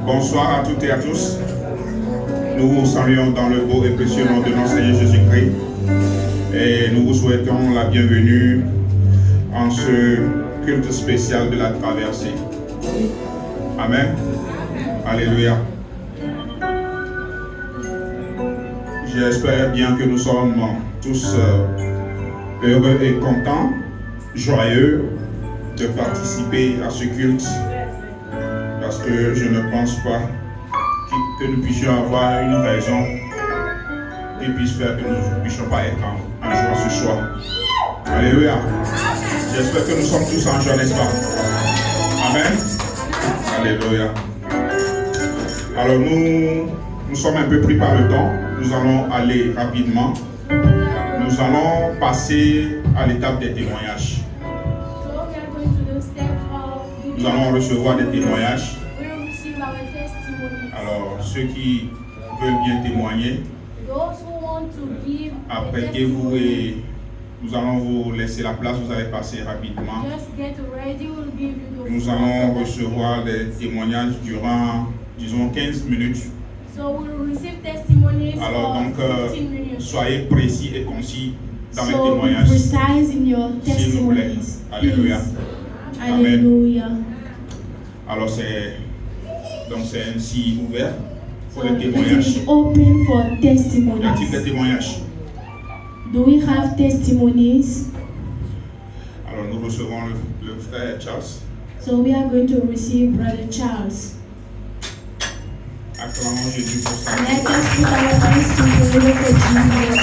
Bonsoir à toutes et à tous. Nous vous saluons dans le beau et précieux nom de notre Seigneur Jésus-Christ. Et nous vous souhaitons la bienvenue en ce culte spécial de la traversée. Amen. Alléluia. J'espère bien que nous sommes tous heureux et contents, joyeux de participer à ce culte, parce que je ne pense pas que nous puissions avoir une raison qui puisse faire que nous ne puissions pas être en joie ce soir. Alléluia. J'espère que nous sommes tous en joie, n'est-ce pas? Amen. Alléluia. Alors nous sommes un peu pris par le temps. Nous allons aller rapidement. Nous allons passer à l'étape des témoignages. Nous allons recevoir des témoignages. Alors, ceux qui veulent bien témoigner, apprêtez-vous et nous allons vous laisser la place. Vous allez passer rapidement. Nous allons recevoir des témoignages durant, disons, 15 minutes. Alors donc, soyez précis et concis dans les témoignages. S'il vous plaît. Alléluia. Amen. Alors c'est ainsi ouvert pour les témoignages. Open for Y a-t-il testimonies. des témoignages? Do we have testimonies? Alors nous recevons le frère Charles. So we are going to receive Brother Charles. Acclamons Jésus pour sa Let us put our hands together for Jesus.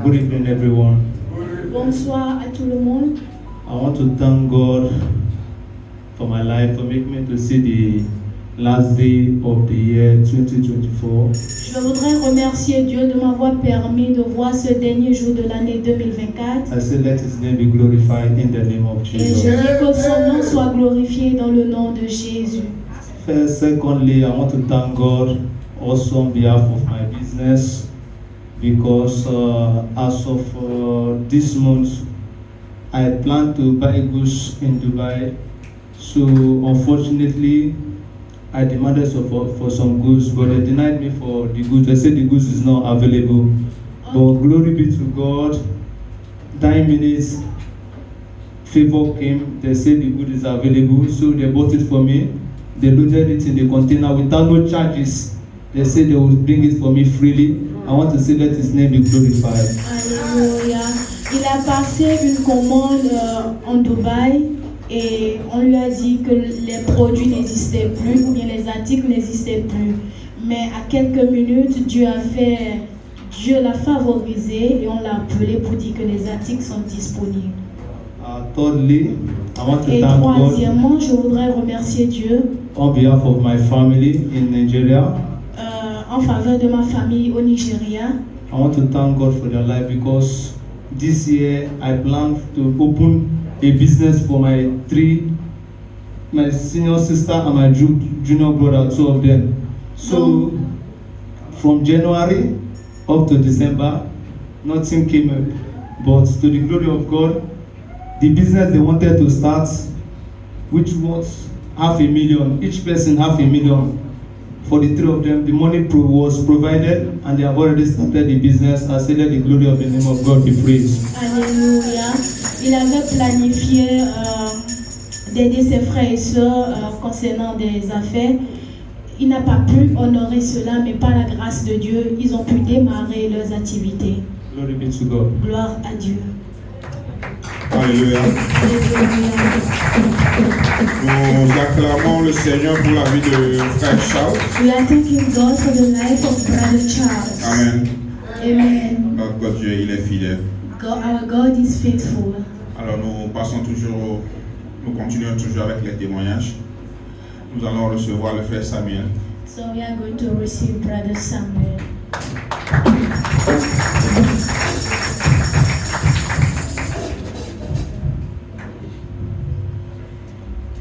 Good evening, everyone. Bonsoir à tout le monde. I want to thank God for my life, for making me to see the last day of the year 2024. Je voudrais remercier Dieu de m'avoir permis de voir ce dernier jour de l'année 2024. I say, let His name be glorified in the name of Et je Jesus. dis que son nom soit glorifié dans le nom de Jésus. First, secondly, I want to thank God also on behalf of my business, because as of this month, I plan to buy goods in Dubai. So unfortunately, I demanded for some goods, but they denied me for the goods. They said the goods is not available. But glory be to God, 9 minutes, favor came. They said the good is available, so they bought it for me. They loaded it in the container without no charges. They said they will bring it for me freely. I want to say, let His name be glorified. Alléluia. Il a passé une commande en Dubaï et on lui a dit que les produits n'existaient plus ou bien les articles n'existaient plus. Mais à quelques minutes, Dieu l'a favorisé et on l'a appelé pour dire que les articles sont disponibles. Thirdly, I want to Et thank God troisièmement, je voudrais remercier Dieu on behalf of my family in Nigeria. en faveur de ma famille au Nigeria. I want to thank God for their life, because this year I plan to open a business for my senior sister and my junior brother, 2 of them. So from January up to December, nothing came up. But to the glory of God, the business they wanted to start, which was $500,000, each person $500,000. For the 3 of them, the money was provided, and they have already started the business. I say, let the glory of the name of God be praised. Alléluia. Il avait planifié d'aider ses frères et sœurs concernant des affaires. Il n'a pas pu honorer cela, mais par la grâce de Dieu, ils ont pu démarrer leurs activités. Glory be to God. Gloire à Dieu. Alléluia. Nous acclamons le Seigneur pour la vie de frère Charles. We are thanking God for the life of Brother Charles. Amen. Amen. Notre Dieu, il est fidèle. Our God is faithful. Alors nous continuons toujours avec les témoignages. Nous allons recevoir le frère Samuel. So we are going to receive Brother Samuel.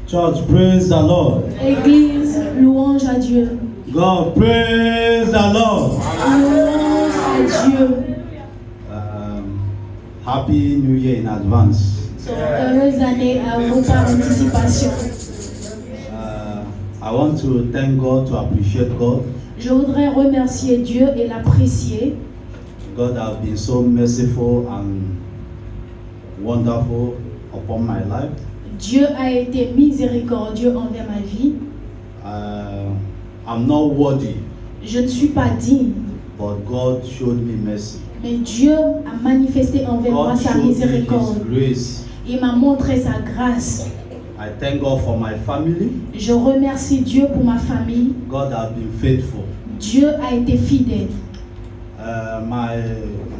Church, praise the Lord. Église, louange à Dieu. God, praise the Lord. Louange à Dieu. Happy New Year in advance. So, heureuse année à vous par anticipation. I want to thank God, to appreciate God. Je voudrais remercier Dieu et l'apprécier. God has been so merciful and wonderful upon my life. Dieu a été miséricordieux envers ma vie. I'm not worthy, Je ne suis pas digne, but God showed me mercy. mais Dieu a manifesté envers moi God sa showed me miséricorde. His grace. Il m'a montré sa grâce. I thank God for my family. Je remercie Dieu pour ma famille. God has been faithful. Dieu a été fidèle. My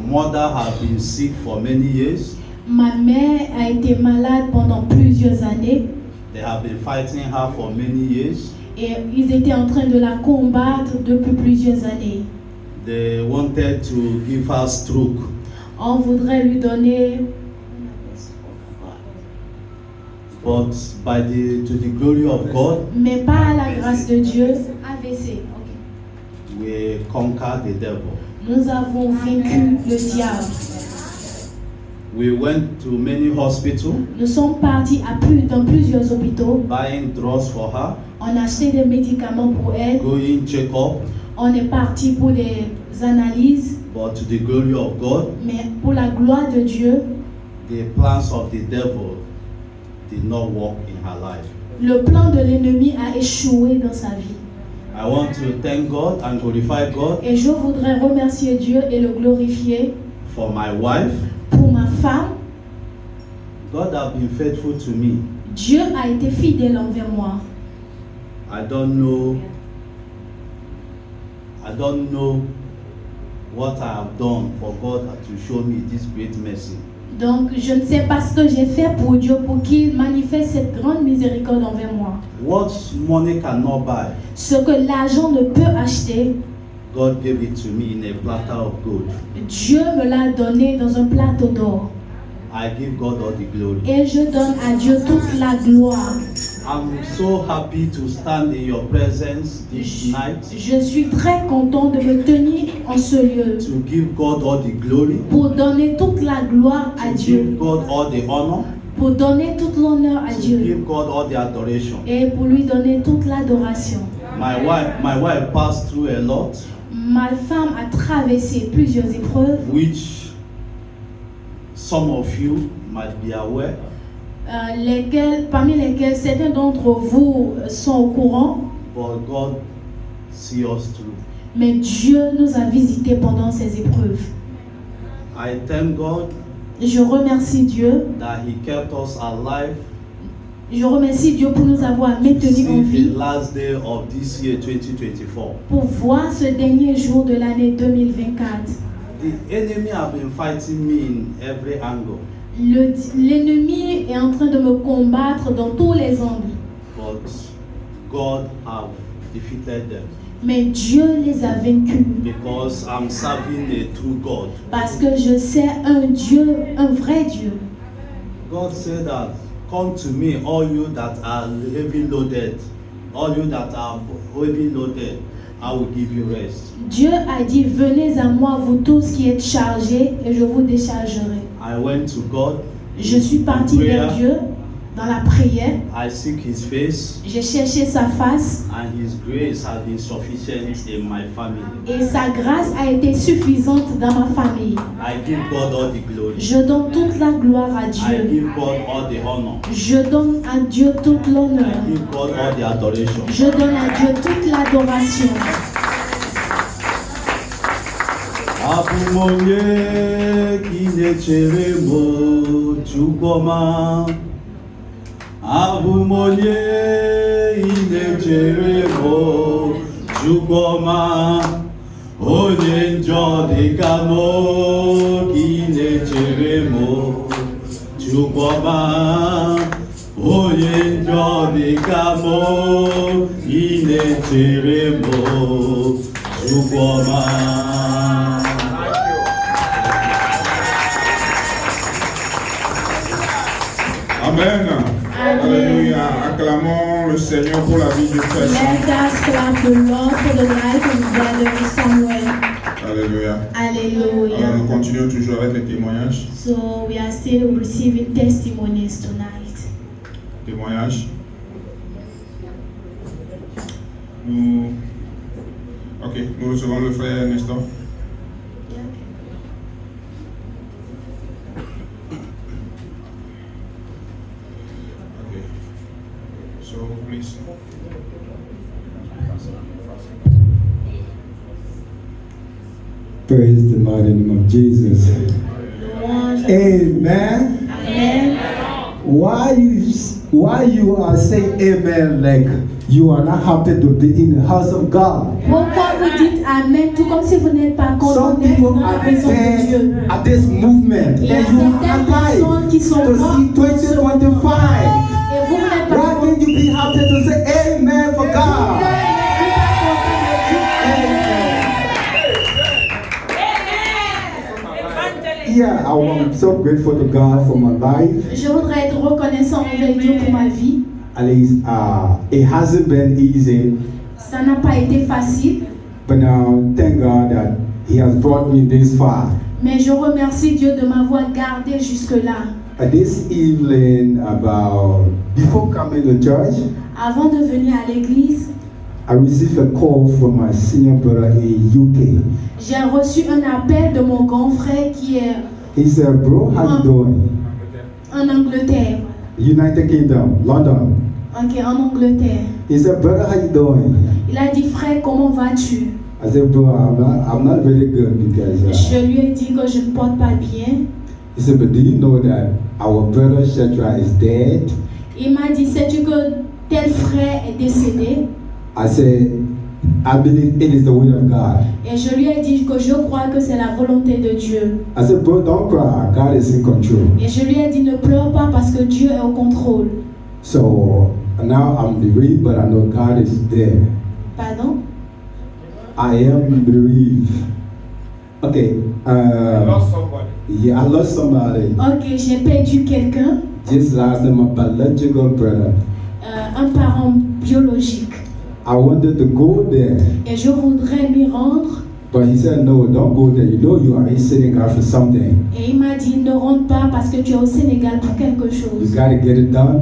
mother has been sick for many years. Ma mère a été malade pendant plusieurs années They have been fighting her for many years. et ils étaient en train de la combattre depuis plusieurs années. They wanted to give her stroke, On voudrait lui donner, but to the glory of God, mais pas à la grâce de Dieu. AVC. ok. we conquered the devil. Nous avons vaincu le diable. We went to many hospitals, Nous sommes partis dans plusieurs hôpitaux. buying drugs for her, On a acheté des médicaments pour elle. going check-up, On est parti pour des analyses. but to the glory of God, Mais pour la gloire de Dieu, the plans of the devil did not work in her life. le plan de l'ennemi a échoué dans sa vie. I want to thank God and glorify God Et je voudrais remercier Dieu et le glorifier for my wife. pour ma femme. God has been faithful to me. Dieu a été fidèle envers moi. I don't know what I have done for God to show me this great mercy. Donc, je ne sais pas ce que j'ai fait pour Dieu pour qu'il manifeste cette grande miséricorde envers moi. What money cannot buy, Ce que l'argent ne peut acheter, God gave it to me in a platter of gold. Dieu me l'a donné dans un plateau d'or. I give God all the glory. Et je donne à Dieu toute la gloire. I'm so happy to stand in your presence this night Je suis très content de me tenir en ce lieu to give God all the glory, pour donner toute la gloire à to Dieu, give God all the honor, pour donner toute l'honneur à to Dieu give God all the adoration. et pour lui donner toute l'adoration. My wife passed through a lot, Ma femme a traversé plusieurs épreuves, which some of you might be aware. parmi lesquelles certains d'entre vous sont au courant, But God see us through. mais Dieu nous a visités pendant ces épreuves. I thank God Je remercie Dieu. that He kept us alive Je remercie Dieu pour nous avoir to maintenus en see vie, the last day of this year 2024. pour voir ce dernier jour de l'année 2024. The enemy have been fighting me in every angle, L'ennemi est en train de me combattre dans tous les angles, but God have defeated them mais Dieu les a vaincus because I'm serving a true God. parce que je sais un Dieu, un vrai Dieu. God said that, come to me, all you that are heavy loaded, I will give you rest. Dieu a dit, venez à moi, vous tous qui êtes chargés, et je vous déchargerai. I went to God. Je suis parti vers Dieu dans la prière. I seek His face, J'ai cherché sa face and His grace has been sufficient in my family. et sa grâce a été suffisante dans ma famille. I give God all the glory. Je donne toute la gloire à I Dieu. give God all the honor. Je donne à Dieu toute l'honneur. I give God all the adoration. Je donne à Dieu toute l'adoration. Abumonye kinechere mo chukoma. Abumonye inechere mo chukoma. Onye njọ dịka mo kinechere mo chukoma. Onye njọ dịka mo inechere mo chukoma. Amen. Alléluia. Acclamons le Seigneur pour la vie du frère. Let us clap the Lord for the life of brother Samuel. Alléluia. Alors Hallelujah. nous continuons toujours avec les témoignages. So we are still receiving testimonies tonight. Témoignages. Nous recevons le frère Nestor. Okay. So please. Praise the mighty name of Jesus. Amen. Amen. Why you are saying amen like you are not happy to be in the house of God? Pourquoi vous dites Amen tout comme si vous n'êtes pas content Some d'être people dans la are présence de Dieu. there at this movement Il y a and you are certaines personnes qui sont alive to mortes see dans ce moment. 2025. Et vous n'êtes pas Why can't you be happy to say amen for God? Yeah, I'm so grateful to God for my life. Je voudrais être reconnaissant envers Dieu pour ma vie. At least it hasn't been easy, Ça n'a pas été facile, but now thank God that He has brought me this far. mais je remercie Dieu de m'avoir gardé jusque-là. This evening, before coming to church, Avant de venir à l'église, I received a call from my senior brother in UK. j'ai reçu un appel de mon grand frère qui est He said, "Bro, how you doing? en Angleterre. United Kingdom, London." Ok, en Angleterre. He said, "Brother, how you doing?" Il a dit, frère, comment vas-tu? I said, "Bro, I'm not very good because." Je lui ai dit que je ne porte pas bien. He said, "But do you know that our brother Shetra is dead?" Il m'a dit, sais-tu que tel frère est décédé? I said, "I believe it is the will of God." Et je lui ai dit que je crois que c'est la volonté de Dieu. I said, "Bro, don't cry. God is in control." Et je lui ai dit, ne pleure pas parce que Dieu est au contrôle. So now I'm bereaved, but I know God is there. Pardon? I am bereaved. Okay. Yeah, I lost somebody. Ok, j'ai perdu quelqu'un, Just last time, my biological brother. un parent biologique. I wanted to go there, Et je voudrais m'y rendre. but he said, "No, don't go there. You know you are in Senegal for something. Et il m'a dit, ne rentre pas parce que tu es au Sénégal pour quelque You chose. got to get it done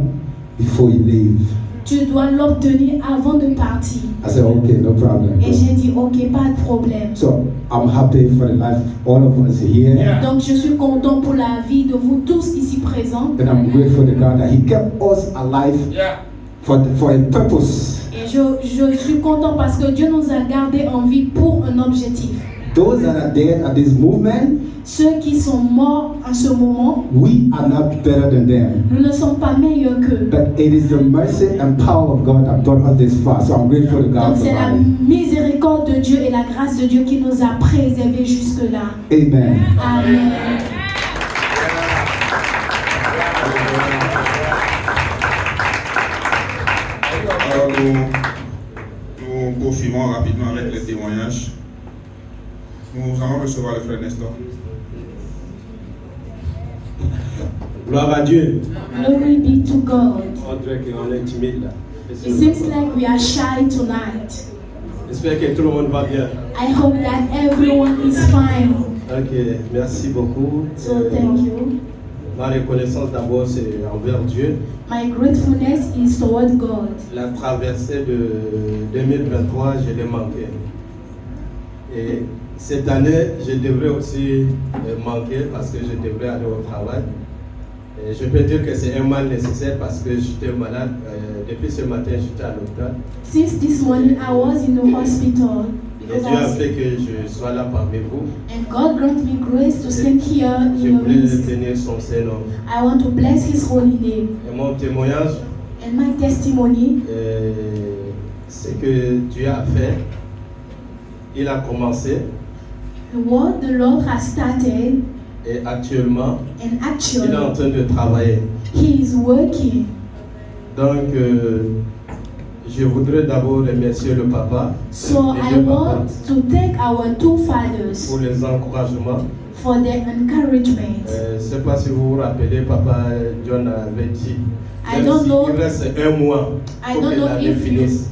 before you leave." Tu dois l'obtenir avant de partir. I said, "Okay, no problem." Et j'ai dit, ok, pas de problème. So I'm happy for the life of all of us here, Donc je suis content pour la vie de vous tous ici présents. and I'm grateful to God that He kept us alive for a purpose. Et je suis content parce que Dieu nous a gardés en vie pour un objectif. Those that are dead at this movement, Ceux qui sont morts en ce moment, we are not better than them. nous ne sommes pas meilleurs qu'eux. But it is the mercy and power of God that brought us this far. So I'm grateful to God Donc for c'est la that. miséricorde de Dieu et la grâce de Dieu qui nous a préservés jusque-là. Amen. Amen. Alors nous poursuivons rapidement avec les témoignages. Nous allons recevoir le frère Nestor. Gloire à Dieu. Glory be to God. On dirait qu'on est timide là. It seems like we are shy tonight. J'espère que tout le monde va bien. I hope that everyone is fine. Ok, merci beaucoup. So thank you. Ma reconnaissance d'abord c'est envers Dieu. My gratefulness is toward God. La traversée de 2023, je l'ai manqué. Et cette année, je devrais aussi manquer parce que je devrais aller au travail. Et je peux dire que c'est un mal nécessaire parce que j'étais malade. Depuis ce matin, j'étais à l'hôpital. Since this morning I was in the hospital Et because Dieu a fait que je sois là parmi vous. and God grant me grace to stand here Je in your voulais midst. tenir son Saint-Nom. I want to bless His holy name. Et mon témoignage, And my testimony, ce que Dieu a fait, il a commencé what the Lord has started, et actuellement, and il est en actually train de travailler. He is working. Donc, je voudrais d'abord remercier le papa So les I deux papas want to thank our two fathers pour les encouragements. for their encouragement. Je ne sais pas si vous vous rappelez, papa John avait dit, I même don't s'il know- reste un mois I pour don't que know l'année if you- finisse,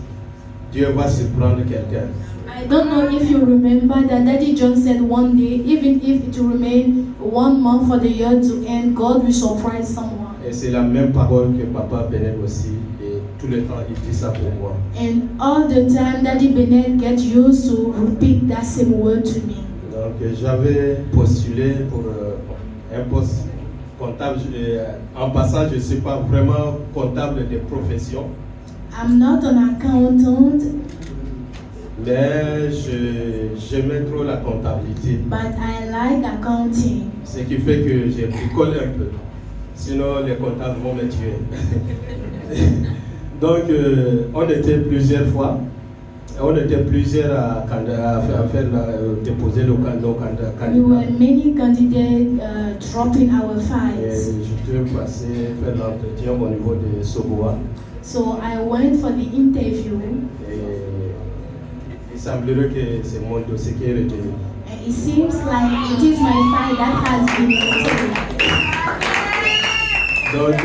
Dieu va surprendre quelqu'un. I don't know if you remember that Daddy John said one day, even if it will remain 1 month for the year to end, God will surprise someone. Et c'est la même parole que Papa Bennett aussi, et tout le temps il dit ça pour moi. And all the time, Daddy Bennett gets used to repeat that same word to me. Donc j'avais postulé pour un poste comptable. En passant, je ne suis pas vraiment comptable de profession. I'm not an accountant, Mais j'aimais trop la comptabilité. but I like accounting. Ce qui fait que j'ai bricolé un peu. Sinon, les comptables vont me tuer. Donc, on était plusieurs fois. On était plusieurs à déposer nos candidats. We were many candidates dropping our Et files. je devais passer faire l'entretien au niveau de Soboa. So I went for the interview, Et il semblerait que c'est mon dossier qui est retenu. and it seems like it is my file that has been retained. Donc,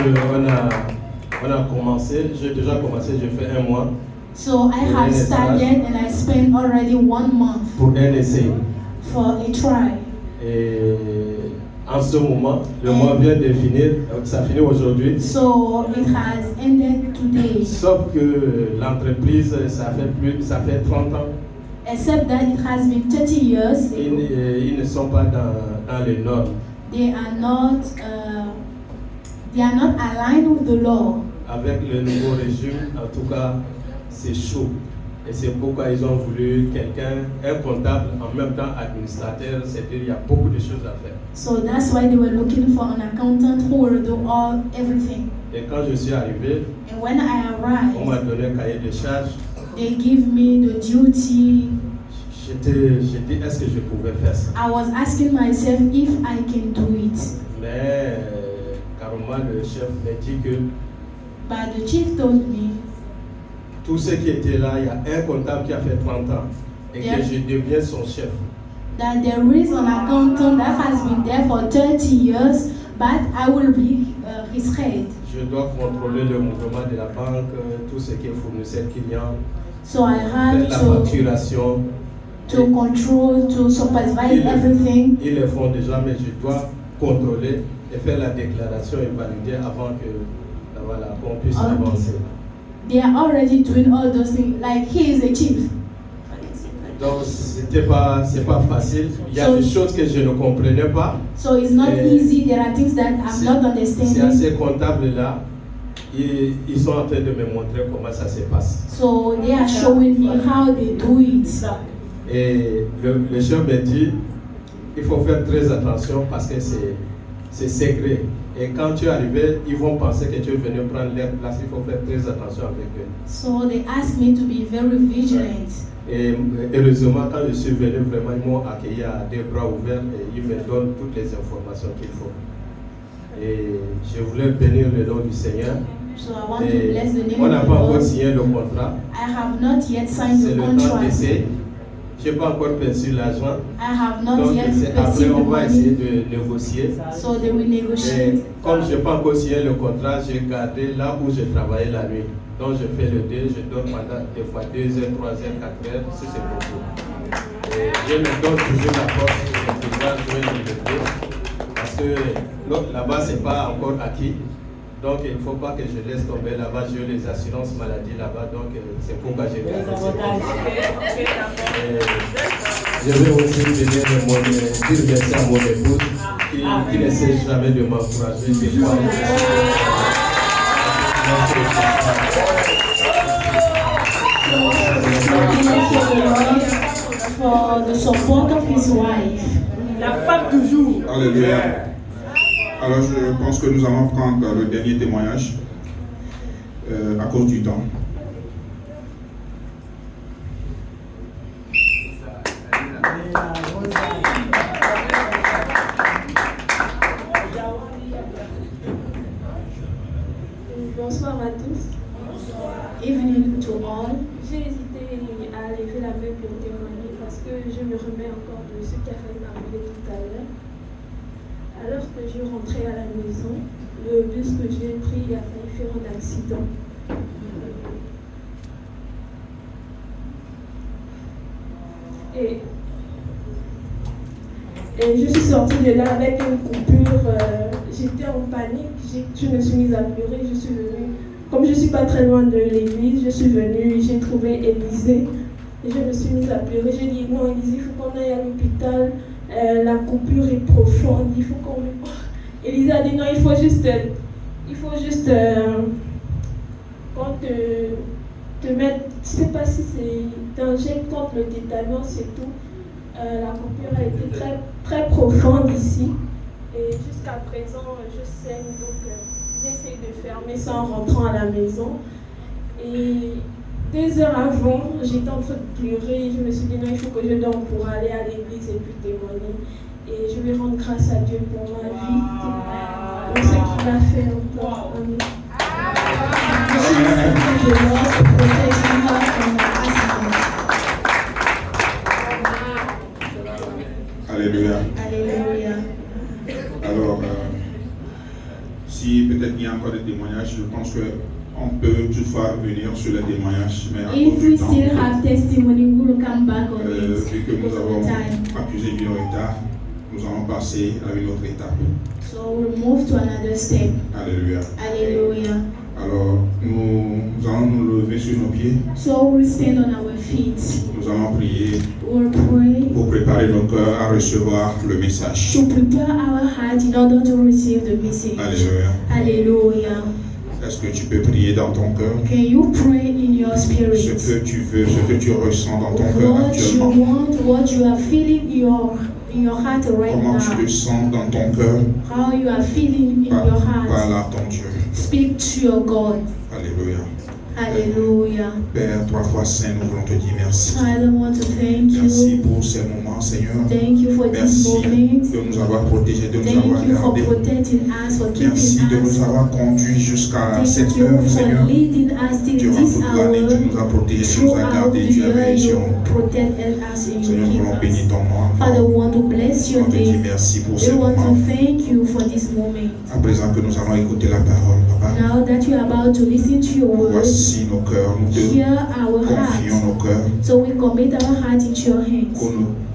on a commencé. J'ai déjà commencé, j'ai fait 1 mois So I have started and I spent already 1 month pour un essai. for a try. Et en ce moment, le mois vient de finir, ça finit aujourd'hui. So it has ended today, Sauf que l'entreprise, ça fait 30 ans. except that it has been 30 years. Ils ne sont pas dans les normes. They are not aligned with the law. Avec le nouveau régime, en tout cas, c'est chaud. Et c'est pourquoi ils ont voulu quelqu'un, un comptable, en même temps administrateur, c'est-à-dire il y a beaucoup de choses à faire. So that's why they were looking for an accountant who will do everything. Et quand je suis arrivé, And when I on m'a arrived, donné un cahier de charges. they give me the duty. J'ai dit, est-ce que je pouvais faire ça? I was asking myself if I can do it. Mais carrément, le chef m'a dit que But the chief told me tous ceux qui étaient là, il y a un comptable qui a fait 30 ans et Yeah. que je deviens son chef. that there is an accountant that has been there for 30 years, but I will be his head. Je dois contrôler le mouvement de la banque, tout ce qui est fournisseur client, So I faire had la to facturation. control, to supervise everything. Ils le font déjà, mais je dois contrôler et faire la déclaration et valider avant que voilà, qu'on puisse Okay. avancer. They are already doing all those things, like he is the chief. Donc c'est pas facile. Il y a So- des choses que je ne comprenais pas. So it's not Eh, easy. There are things that I'm not C'est understanding. à ces comptables-là, ils sont en train de me montrer comment ça se passe. So they are showing me how they do it. Et le chef me dit, il faut faire très attention parce que c'est secret. Et quand tu es arrivé, ils vont penser que tu es venu prendre leur place. Il faut faire très attention avec eux. So they asked me to be very vigilant. Et heureusement, quand je suis venu, vraiment, ils m'ont accueilli à des bras ouverts et ils me donnent toutes les informations qu'il faut. Et je voulais bénir le nom du Seigneur. So I want to Et bless the name on of n'a the pas encore Lord. signé le contrat. I have not yet signed C'est the le temps contract. d'essai. Je n'ai pas encore perçu l'argent. I have not Donc yet c'est après, received on the va essayer money. de négocier. So they will Et negotiate. comme je n'ai pas encore signé le contrat, j'ai gardé là où je travaillais la nuit. Donc je fais le dé, je dors pendant des fois 2 heures, 3 heures, 4 heures, si c'est beaucoup. Et je me donne toujours la force de pouvoir jouer le dé. Parce que là-bas, ce n'est pas encore acquis. Donc il ne faut pas que je laisse tomber là-bas. J'ai les assurances maladie là-bas. Donc c'est pourquoi j'ai gardé ce contrat. Je vais aussi venir dire merci à mon épouse qui ne cesse jamais de m'encourager, de croire en For the support of his wife. La femme toujours. Alléluia. Alors je pense que nous allons prendre le dernier témoignage à cause du temps. Bonsoir à tous. Evening to all. J'ai hésité à lever la main pour témoigner parce que je me remets encore de ce qu'a fait Marie tout à l'heure. Alors que je rentrais à la maison, le bus que j'ai pris a failli faire un accident. Et je suis sortie de là avec une coupure. J'étais en panique. Je me suis mise à pleurer. Je suis venue. Comme je ne suis pas très loin de l'église, je suis venue. J'ai trouvé Élisée. Et je me suis mise à pleurer. J'ai dit non, Élisée, il faut qu'on aille à l'hôpital. La coupure est profonde. Il faut qu'on. Élisée a dit non, il faut juste quand te mettre. Je ne sais pas si c'est danger contre le tétanos et tout. La coupure a été très, très profonde ici. Et jusqu'à présent, je saigne. Donc, j'essaie de fermer ça en rentrant à la maison. Et 2 heures avant, j'étais en train de pleurer. Je me suis dit, non, il faut que je dorme pour aller à l'église et puis témoigner. Et je vais rendre grâce à Dieu pour ma vie, pour ce qu'il a fait encore. Amen. Alléluia. Alléluia. Alors, si peut-être il y a encore des témoignages, je pense qu'on peut toutefois revenir sur les témoignages, mais à cause If du we temps, still have testimony, we will come back on it vu que nous because of avons the time. accusé du retard, nous allons passer à une autre étape. So we'll move to another step. Alléluia. Hallelujah. Alors, nous allons nous lever sur nos pieds, So we'll stand on our feet. nous allons prier We'll pray pour préparer nos cœurs à recevoir le message. to prepare our heart in order to receive the message. Alléluia. Hallelujah. Est-ce que tu peux prier dans ton cœur Can you pray in your ce spirit? que tu veux, ce que tu ressens dans ton cœur What you actuellement? want, what you are feeling in your heart right Comment tu now. te sens dans ton cœur? How you are feeling in your heart. Parle à ton Dieu. Speak to your God. Alléluia. Hallelujah. Père, 3 fois saint, nous voulons te dire merci. Father, I want to thank Merci you. pour ces moments, Seigneur. Thank you for this Merci moment. de nous avoir protégés, de nous Thank avoir you for gardés. protecting us, for Merci keeping de nous us. avoir conduits jusqu'à cette Thank you heure, for Seigneur. leading us till Durant this toute l'année, tu nous as hour. protégés, tu nous as Throughout gardés, the tu as year, veillé sur you nous. protected us and Seigneur, nous you voulons keep bénir us. ton nom. Father, we want to bless your On te dit name. merci pour We ces want moments. to thank you for this moment. À présent que nous allons écouter la parole, Papa, Now that you are about to listen to your word, voici nos cœurs, nous te hear our confions hearts. nos cœurs. So we commit our heart into your hands.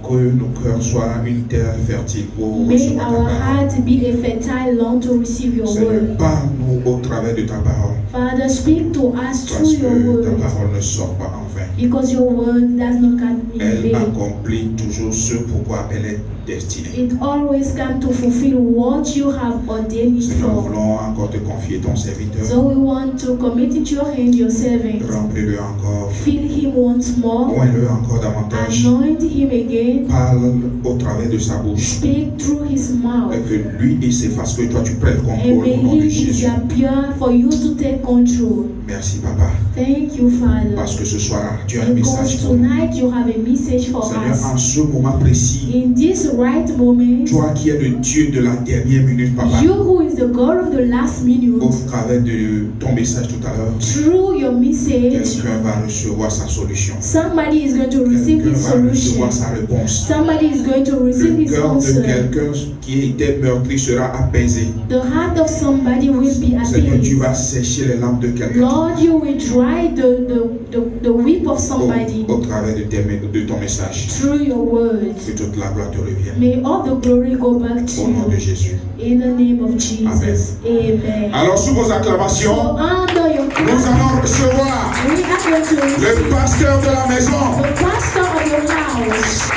Que nos cœurs soient une terre fertile pour May recevoir ta our parole. heart be a fertile land to receive your Seigneur, word. parle-nous au travers de ta parole, Father, speak to us parce through your que ta word. parole ne sort pas en vain. Because your word does not come in Elle vain. accomplit toujours ce pourquoi elle est destinée. It always comes to fulfill what you have ordained it Seigneur, nous for. voulons encore te confier ton serviteur. So we want to commit into your hand your servant. Remplis-le encore. Fill him once more. Oins-le encore davantage. Anoint him again. Parle au travers de sa bouche. Speak through his mouth. Et que lui il s'efface, que toi tu prennes le And contrôle may au nom de he Jésus. disappear for you to take control. Merci, Papa. Thank you, Father. Parce que ce soir, tu as un message Because pour nous. tonight you have a message for Seigneur, en us. ce moment précis, In this right moment, toi qui es le Dieu de la dernière minute, Papa, you who is the God of the last au minute, travers de ton message tout à l'heure, through your message, quelqu'un va recevoir sa solution. somebody is going to receive Quelqu'un his va solution. recevoir sa réponse. Somebody is going to receive Le his cœur de answer. quelqu'un qui était meurtri sera apaisé. The heart of somebody will be Seigneur, tu vas appeased. sécher les larmes de quelqu'un Lord, you will dry the weep of somebody au travers de ton message. through your word. Que toute la gloire te revienne. May all the glory go back to Au nom de you. Jésus. In the name of Jesus. Amen. Alors, sous vos So acclamations, under your nous clap, allons recevoir we are going to receive le pasteur de la maison. the pastor of your house.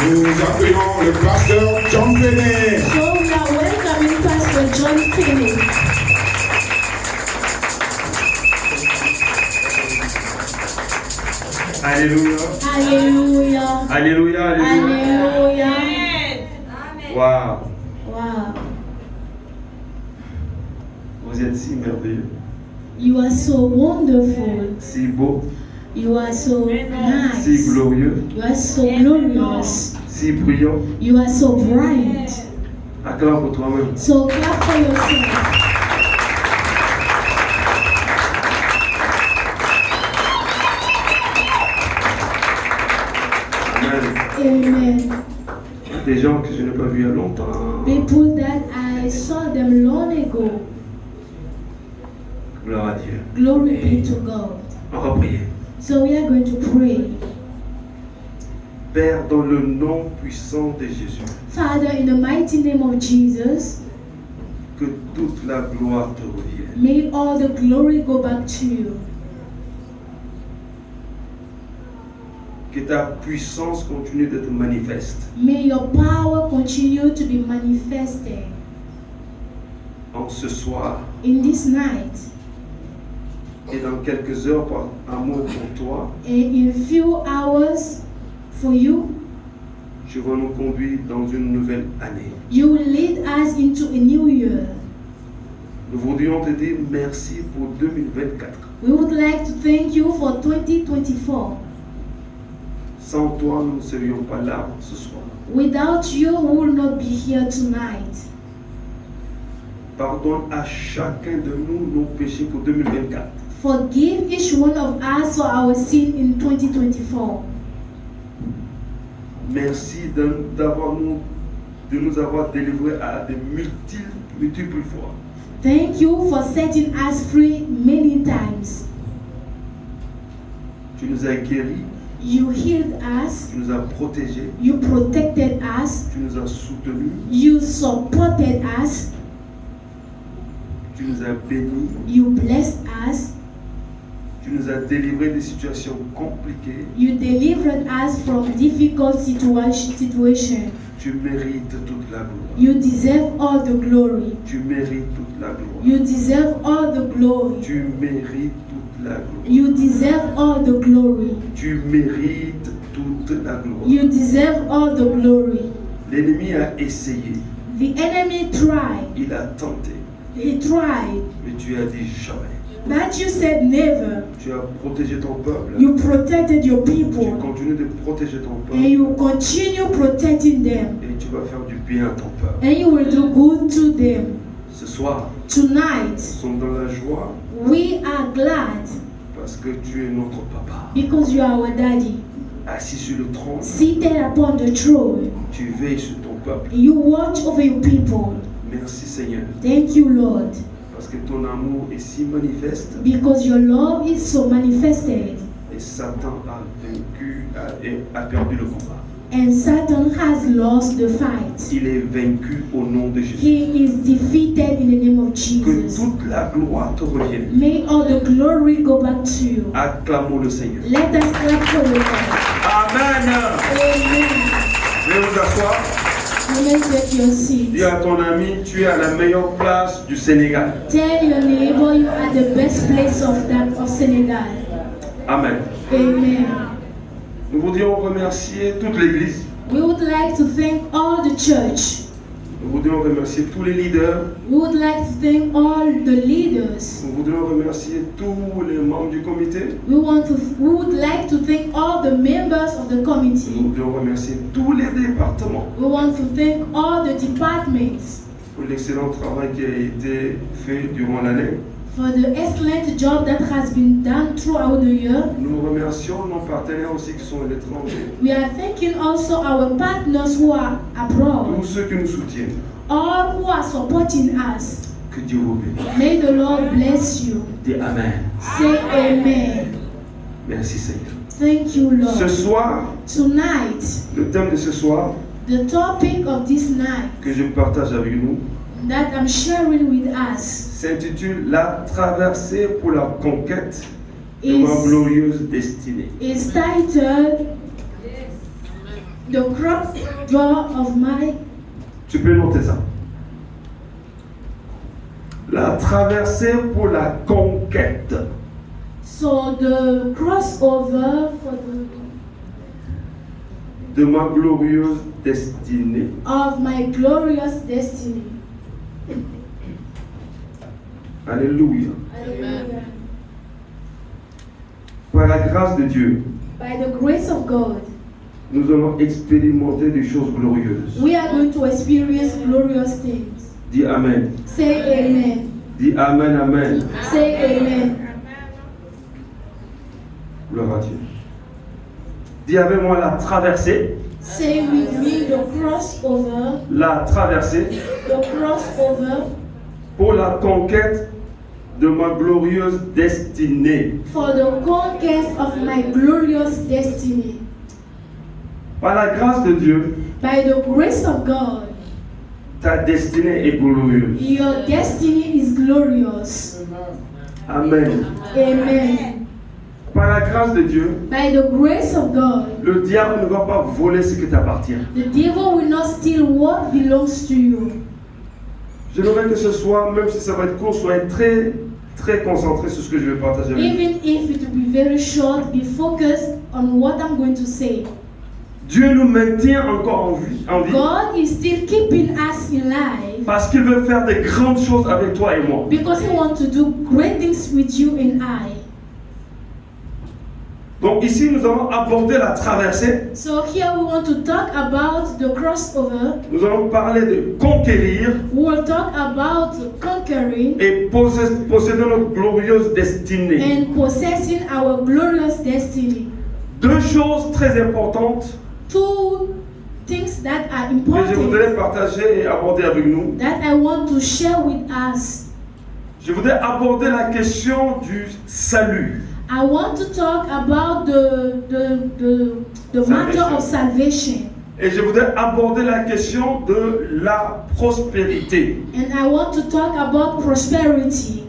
Nous appelons le pasteur John Fenet. So we are welcoming Pastor John Finney. Alléluia. Hallelujah. Alléluia. Alléluia. Hallelujah. Waouh. Wow. Vous êtes si merveilleux, You are so wonderful. si beau, You are so si nice. glorieux, You are so glorious. si brillant. You are so bright. Acclame pour toi-même. So clap for yourself. Amen. Amen. Des gens que je n'ai pas vus il y a longtemps. People that I saw them long ago. Gloire à Dieu. Glory be to God. On va prier. So we are going to pray. Père, dans le nom puissant de Jésus, Father, in the mighty name of Jesus, que toute la gloire te revienne. may all the glory go back to you. Que ta puissance continue d'être manifeste May your power continue to be manifested en ce soir in this night. et dans quelques heures par amour pour toi. And in few hours for you, Tu vas nous conduire dans une nouvelle année. you will lead us into a new year. Nous voudrions te dire merci pour 2024. We would like to thank you for 2024. Sans toi, nous ne serions pas là ce soir. Without you, we will not be here tonight. Pardonne à chacun de nous nos péchés pour 2024. Forgive each one of us for our sin in 2024. Merci de nous avoir délivrés à de multiples fois. Thank you for setting us free many times. Tu nous as guéris, You healed us. tu nous as protégés, You protected us. tu nous as soutenus, You supported us. tu nous as bénis, You blessed us. tu nous as délivrés des situations compliquées. You delivered us from difficult situations. Tu mérites toute la gloire. You deserve all the glory. Tu mérites toute la gloire. You deserve all the glory. Tu mérites toute la gloire. You deserve all the glory. Tu mérites toute la gloire. You deserve all the glory. L'ennemi a essayé, The enemy tried. il a tenté, He tried. mais tu as dit jamais. But you said never. Tu as protégé ton peuple. You protected your Tu people. continues de protéger ton And peuple. you continue protecting them. Et tu vas faire du bien à ton peuple. And you will do good to them. Ce soir, Tonight, nous sommes dans la joie we are glad parce que tu es notre papa. because you are our daddy. Assis sur le trône, Seated upon the throne, tu veilles sur ton peuple. you watch over your people. Merci Seigneur, Thank you, Lord, parce que ton amour est si manifeste because your love is so manifested. et Satan a vaincu et a perdu le combat. And Satan has lost the fight. Il est vaincu au nom de Jésus. He is defeated in the name of Que Jesus. toute la gloire te revienne. May all the glory go back to you. Acclamons le Seigneur. Let us clap for the Lord. Amen. Amen. Veuillez vous asseoir. You may take your seat. Dis à ton ami, tu es à la meilleure place du Sénégal. Tell your neighbor you are the best place of Senegal. Amen. Amen. Nous voudrions remercier toute l'Église. We would like to thank all the church. Nous voudrions remercier tous les leaders. We would like to thank all the leaders. Nous voudrions remercier tous les membres du comité. We would like to thank all the members of the Nous committee. voudrions remercier tous les départements We want to thank all the departments pour l'excellent travail qui a été fait durant l'année. for the excellent job that has been done throughout the year. Nous remercions nos partenaires aussi qui sont à l'étranger. We are thanking also our partners who are abroad, Tous ceux qui nous soutiennent. all who are supporting us. Que Dieu vous bénisse. May the Lord bless you. Dis Amen. Say amen. Merci Seigneur. Thank you, Ce Lord. soir, Tonight, le thème de ce soir the topic of this night que je partage avec nous that I'm sharing with us s'intitule La traversée pour la conquête de Is- ma glorieuse destinée. is titled The Crossover of My. Tu peux noter ça. La traversée pour la conquête So the crossover for de ma glorieuse destinée. of my glorious destiny. Alléluia. Hallelujah. Par la grâce de Dieu, By the grace of God, nous allons expérimenter des choses glorieuses. we are going to experience glorious things. Dis Amen. Say amen. Dis Amen, Amen. Say amen. Gloire à Dieu. Dis avec moi la traversée. Say with me the crossover. La traversée The crossover pour la conquête de ma glorieuse destinée. for the conquest of my glorious destiny. Par la grâce de Dieu, By the grace of God, ta destinée est glorieuse. your destiny is glorious. Amen. Amen. Par la grâce de Dieu, By the grace of God, le diable ne va pas voler ce qui t'appartient. the devil will not steal what belongs to you. J'aimerais que ce soir, même si ça va être court, soyez très, très concentrés sur ce que je vais partager avec vous. Even if it will be very short, be focused on what I'm going to say. Dieu nous maintient encore en vie God is still keeping us in life parce qu'il veut faire des grandes choses avec toi et moi. because He wants to do great things with you and I. Donc ici, nous allons aborder la traversée. So here we want to talk about the crossover. Nous allons parler de conquérir We will talk about conquering et posséder notre glorieuse destinée. and possessing our glorious destiny. Deux choses très importantes Two things that are que je important voudrais partager et aborder avec nous. that I want to share with us. Je voudrais aborder la question du salut. I want to talk about the matter of salvation. Et je voudrais aborder la question de la prospérité. And I want to talk about prosperity.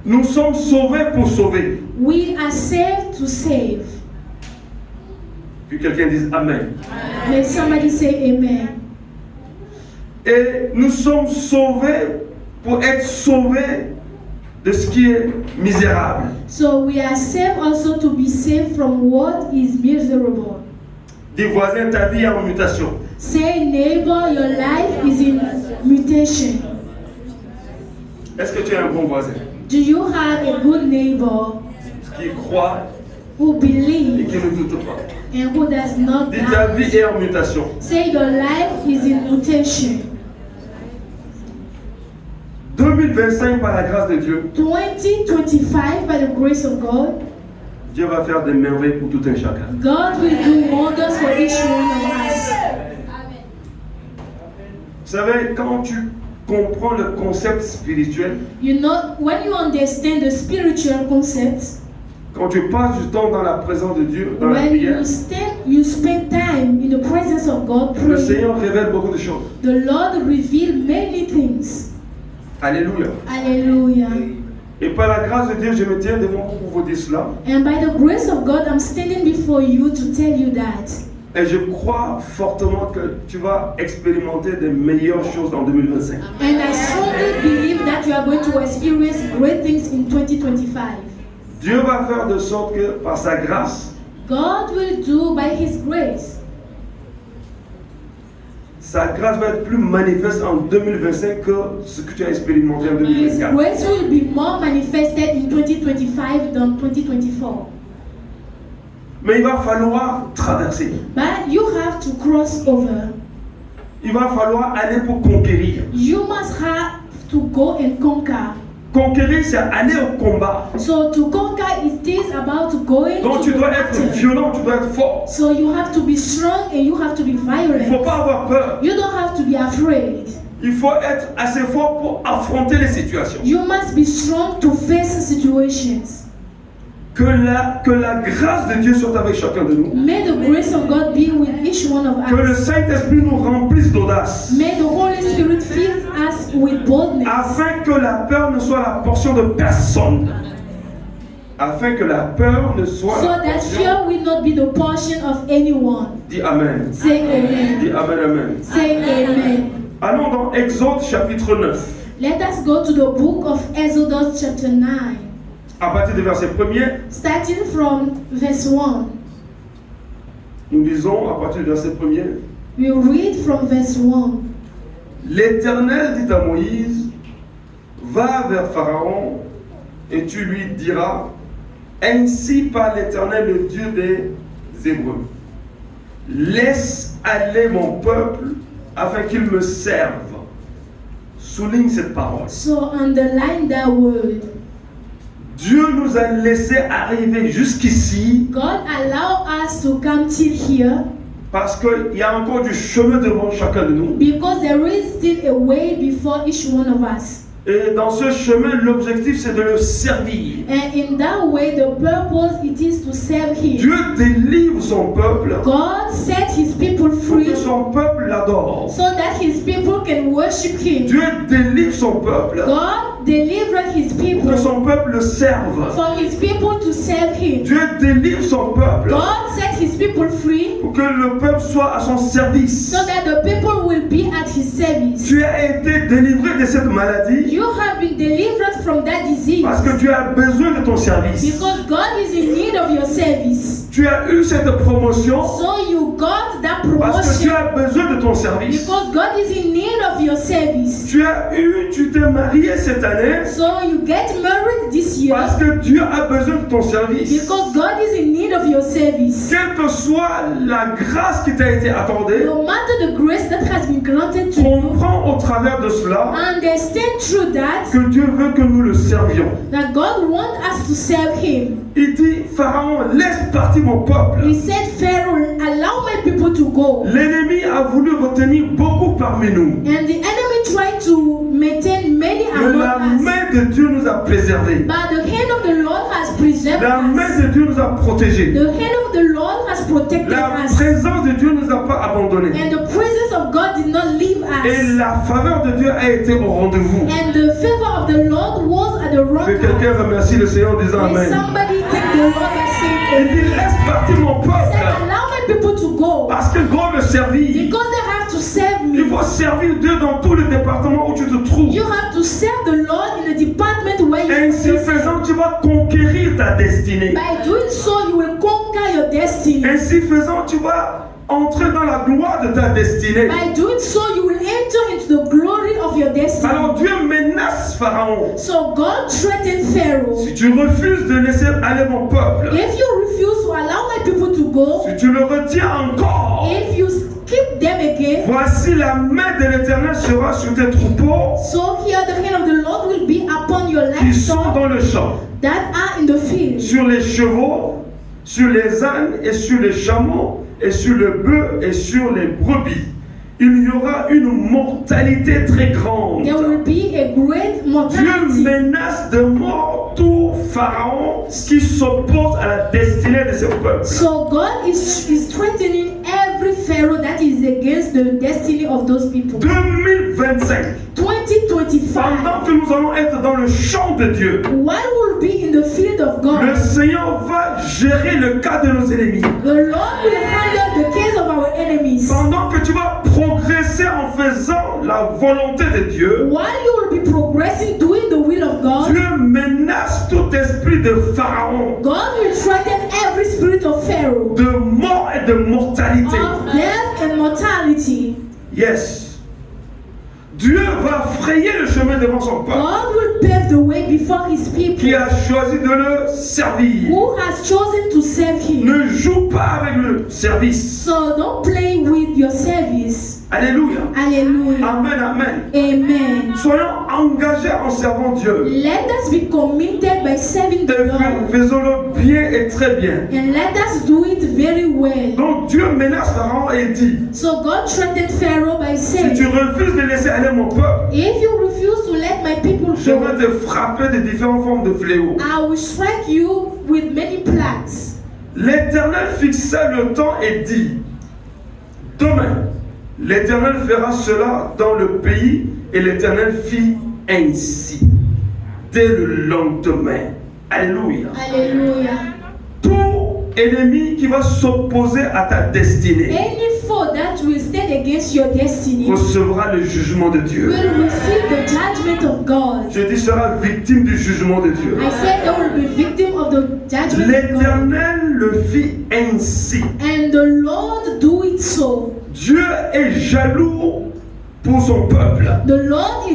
Nous sommes sauvés pour sauver. We are saved to save. Que quelqu'un dise Amen. May somebody say amen. Et nous sommes sauvés pour être sauvés de ce qui est misérable. So we are saved also to be saved from what is miserable. Dis voisin, ta vie est en mutation. Say neighbor, your life is in mutation. Est-ce que tu es un bon voisin Do you have a good neighbor qui croit who et believes qui ne doute pas? and who does not Dis ta vie doubt? est en mutation. Say your life is in mutation. 2025 par la grâce de Dieu, 2025, by the grace of God, Dieu va faire des merveilles pour tout un chacun. God will do wonders for each one of us. Vous savez, quand tu comprends le concept spirituel, You know, when you understand the spiritual concepts, quand tu passes du temps dans la présence de Dieu, dans la when prière, you spend time in the presence of God le praying, Seigneur révèle beaucoup de choses. the Lord reveals many things. Alléluia. Hallelujah. Et par la grâce de Dieu, je me tiens devant vous pour vous dire cela. And by the grace of God, I'm standing before you to tell you that. Et je crois fortement que tu vas expérimenter des meilleures choses en 2025. And I strongly believe that you are going to experience great things in 2025. Dieu va faire de sorte que par sa grâce, God will do by His grace. sa grâce va être plus manifeste en 2025 que ce que tu as expérimenté en His 2024. grace will be more manifested in 2025 than 2024. Mais il va falloir traverser. But you have to cross over. Il va falloir aller pour conquérir. You must have to go and conquer. Conquérir, c'est aller au combat. So to conquer, it is about going Donc to tu the dois être battle. violent, tu dois être fort. So you have to be strong and you have to be Il ne faut violent. pas avoir peur. You don't have to be afraid. Il faut être assez fort pour affronter les situations. You must be strong to face situations. Que la grâce de Dieu soit avec chacun de nous. May the grace of God be with each one of Que le us. Saint-Esprit nous remplisse d'audace. May the Holy Spirit fill us with boldness. Afin que la peur ne soit la portion de personne. Afin que la peur ne soit So la that portion. fear will not be the portion of anyone. Dis Amen. Say amen. Dis Amen, Amen. Say amen. Allons dans Exode chapitre 9. Let us go to the book of Exodus chapter 9. À partir du verset 1er, Starting from verse 1. nous lisons à partir du verset 1er. We read from verse 1. L'Éternel dit à Moïse, va vers Pharaon et tu lui diras, ainsi parle l'Éternel, le Dieu des Hébreux. Laisse aller mon peuple afin qu'il me serve. Souligne cette parole. So underline that word. Dieu nous a laissé arriver jusqu'ici God allow us to come till here parce qu'il y a encore du chemin devant chacun de nous. because there is still a way before each one of us. Et dans ce chemin, l'objectif c'est de le servir. And in that way, the purpose it is to serve Him. Dieu délivre son peuple God set His people pour free que son peuple l'adore. so that His people can worship Him. Dieu délivre son peuple God delivered His pour people que son peuple le serve. for His people to serve Him. Dieu délivre son peuple God set His people free pour que le peuple soit à son service. so that the people will be at His service. Tu as été délivré de cette maladie You have been delivered from that disease parce que tu as besoin de ton service. because God is in need of your service. Tu as eu cette promotion So you got that parce que tu promotion as besoin de ton service. because God is in need of your service. Tu t'es marié cette année So you get married this year parce que Dieu a besoin de ton service. because God is in need of your service. Quelle que soit la grâce qui t'a été accordée, No matter the grace that has been granted to you, comprends au travers de cela understand through that que Dieu veut que nous le servions. that God wants us to serve Him. Il dit, Pharaon, laisse partir mon peuple. He said, Pharaoh, allow my people to go. L'ennemi a voulu retenir beaucoup parmi nous. And the enemy tried to maintain many Mais la among us. main de Dieu nous a préservés. But the hand of the Lord has preserved La main us. de Dieu nous a protégés. The hand of the Lord has protected La us. présence de Dieu ne nous a pas abandonnés. And the presence of God did not leave Et us. la faveur de Dieu a été au rendez-vous. And the favor of the Lord was at the wrong Que quelqu'un time. remercie le Seigneur en disant May Amen. somebody take the Lord by Il saying, dit, laisse partir mon He said, peuple. allow my people to go Parce que God le servir. because they have to serve Il me. faut servir Dieu dans tous les départements où tu te trouves. You have to serve the Lord in the department where you Ainsi faisant, tu vas conquérir ta destinée. By doing so, you will conquer your destiny. Ainsi faisant, tu vas entrer dans la gloire de ta destinée. By doing so, you will enter into the glory of your destiny. Alors Dieu menace Pharaon. So God threatened Pharaoh. Si tu refuses de laisser aller mon peuple, If you refuse to allow my people to go, si tu le retiens encore, if you keep them again, voici la main de l'Éternel sera sur tes troupeaux so here the hand of the Lord will be upon your qui sont livestock dans le champ, that are in the field, sur les chevaux, sur les ânes et sur les chameaux, et sur le bœuf et sur les brebis. Il y aura une mortalité très grande. there will be a great Dieu mortality. menace de mort tout Pharaon qui s'oppose à la destinée de ses peuples. So God is threatening every Pharaoh that is against the destiny of those people. 2025, 2025, pendant que nous allons être dans le champ de Dieu, one will be in the field of le God. Seigneur va gérer le cas de nos ennemis. The Lord will handle the case of our enemies. Pendant que tu vas progresser en faisant la volonté de Dieu, While you will be progressing doing the will of God, Dieu menace tout esprit de Pharaon, God will threaten every spirit of Pharaoh, de mort et de mortalité. of death and mortality. Yes. Dieu va frayer le chemin devant son peuple God will pave the way before His qui people a choisi de le servir. who has chosen to serve Him. Ne joue pas avec le service. So don't play with your service. Alléluia. Hallelujah. Amen, amen. Amen. Soyons engagés en servant Dieu. Let us be committed by serving the Et Lord. faisons-le bien et très bien. And let us do it very well. Donc Dieu menace Pharaon et dit, So God threatened Pharaoh by si saying, tu refuses de laisser aller mon peuple, if you refuse to let my people je vais go, te frapper de différentes formes de fléaux. I will strike you with many plagues. L'Éternel fixa le temps et dit, demain, l'Éternel fera cela dans le pays, et l'Éternel fit ainsi. Dès le lendemain. Alléluia. Hallelujah. Tout ennemi qui va s'opposer à ta destinée Any foe that will stand against your destiny will recevra le jugement de Dieu. receive the judgment of God. Je dis sera victime du jugement de Dieu. I said they will be victim of the judgment of God. L'Éternel le fit ainsi. And the Lord do it so. Dieu est jaloux pour son peuple. The Lord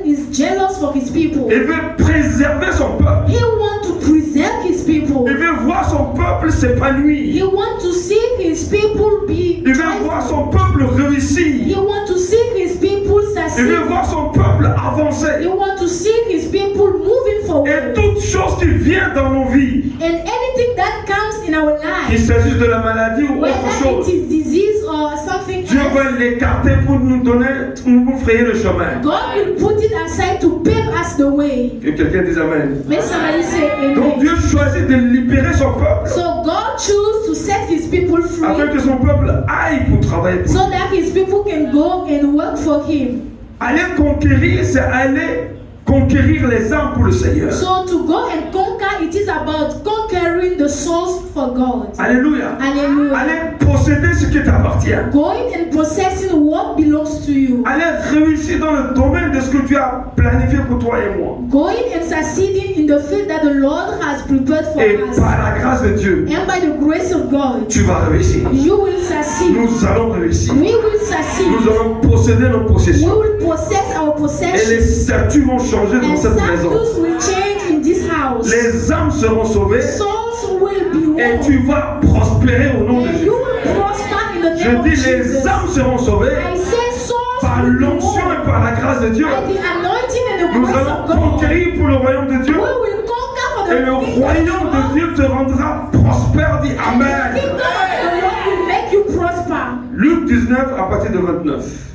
is jealous for His people. Il veut préserver son peuple. He wants to preserve His people. Il veut voir son peuple s'épanouir. He wants to see His people be Il veut voir son peuple He réussir. wants to see His people Il succeed. veut voir son peuple He avancer. wants to see His people moving Et forward. toute chose qui vient dans nos vies, And anything that comes in our qu'il lives, s'agisse de la maladie ou autre whether chose, it is disease or or something Dieu else, va l'écarter pour nous donner, pour nous frayer le chemin. God will put it aside to pave us the way. Que quelqu'un dise Amen. May somebody say Donc amen. Dieu choisit de libérer son peuple So God chose to set his people free afin que son peuple aille pour travailler pour lui. so that his people can go and work for him. Aller conquérir, c'est aller conquérir les âmes pour le Seigneur. So to go and conquer, it is about conquering the souls for God. Alléluia. Hallelujah. Aller posséder ce qui t'appartient. Going and possessing what belongs to you. Aller réussir dans le domaine de ce que Dieu a planifié pour toi et moi. Going and succeeding in the field that the Lord has prepared for Et us. par la grâce de Dieu, And by the grace of God, tu vas réussir. you will succeed. Nous allons réussir. We will succeed. Nous allons posséder nos We possessions. will possess our Et les possessions. statuts vont changer dans And cette maison. status will change in this house. Les âmes seront sauvées Souls will be et won. tu vas prospérer au nom de And Jésus. you will prosper in the Je name of dis, Jesus. les âmes seront sauvées I say souls par will be l'onction won. et par la grâce de Dieu. By the anointing and the Nous grace allons of God. conquérir pour le royaume de Dieu. We will conquer for the Et le kingdom royaume of de God. Dieu te rendra prospère. Dis The Amen. kingdom of the Lord will make you prosper. Luc 19 à partir de 29.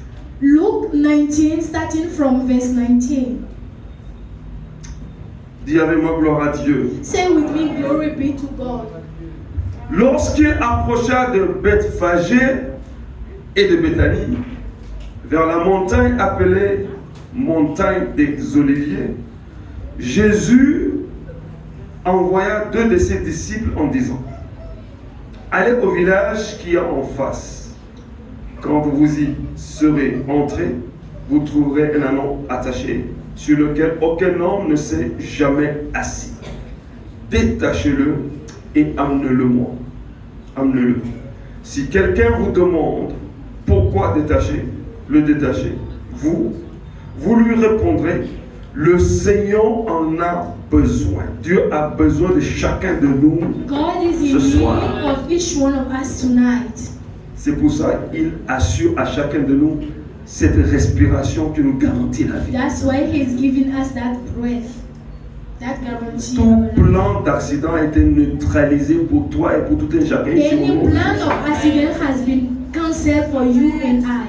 Luke 19, starting from verse 19. Dis avec moi gloire à Dieu. Say with me, glory be to God. Lorsqu'il approcha de Bethphagée et de Béthanie, vers la montagne appelée montagne des Oliviers, Jésus envoya 2 de ses disciples en disant: allez au village qui est en face. Quand vous y serez entrés, vous trouverez un ânon attaché sur lequel aucun homme ne s'est jamais assis. Détachez-le et amenez-le-moi. Amenez-le. Si quelqu'un vous demande pourquoi le détacher, vous lui répondrez: le Seigneur en a besoin. Dieu a besoin de chacun de nous God is ce in soir. need of each one of us tonight. C'est pour ça qu'il assure à chacun de nous cette respiration qui nous garantit la vie. That's why He's giving us that breath, that guarantee. Tout plan d'accident a été neutralisé pour toi et pour tout un chacun ici au Any monde. plan of accident has been cancelled for you and I.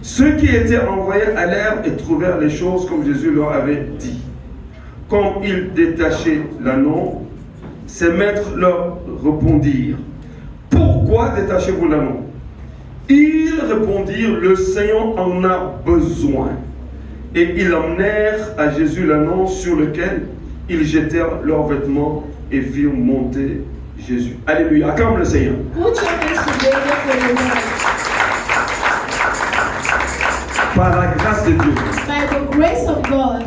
Ceux qui étaient envoyés allèrent et trouvèrent les choses comme Jésus leur avait dit. Comme ils détachaient l'anneau, ses maîtres leur répondirent: pourquoi détachez-vous l'anneau? Ils répondirent: le Seigneur en a besoin. Et ils emmenèrent à Jésus l'anneau sur lequel ils jetèrent leurs vêtements et firent monter Jésus. Alléluia. Acclame le Seigneur. Put your hands together for the Lord. Par la grâce de Dieu, By the grace of God,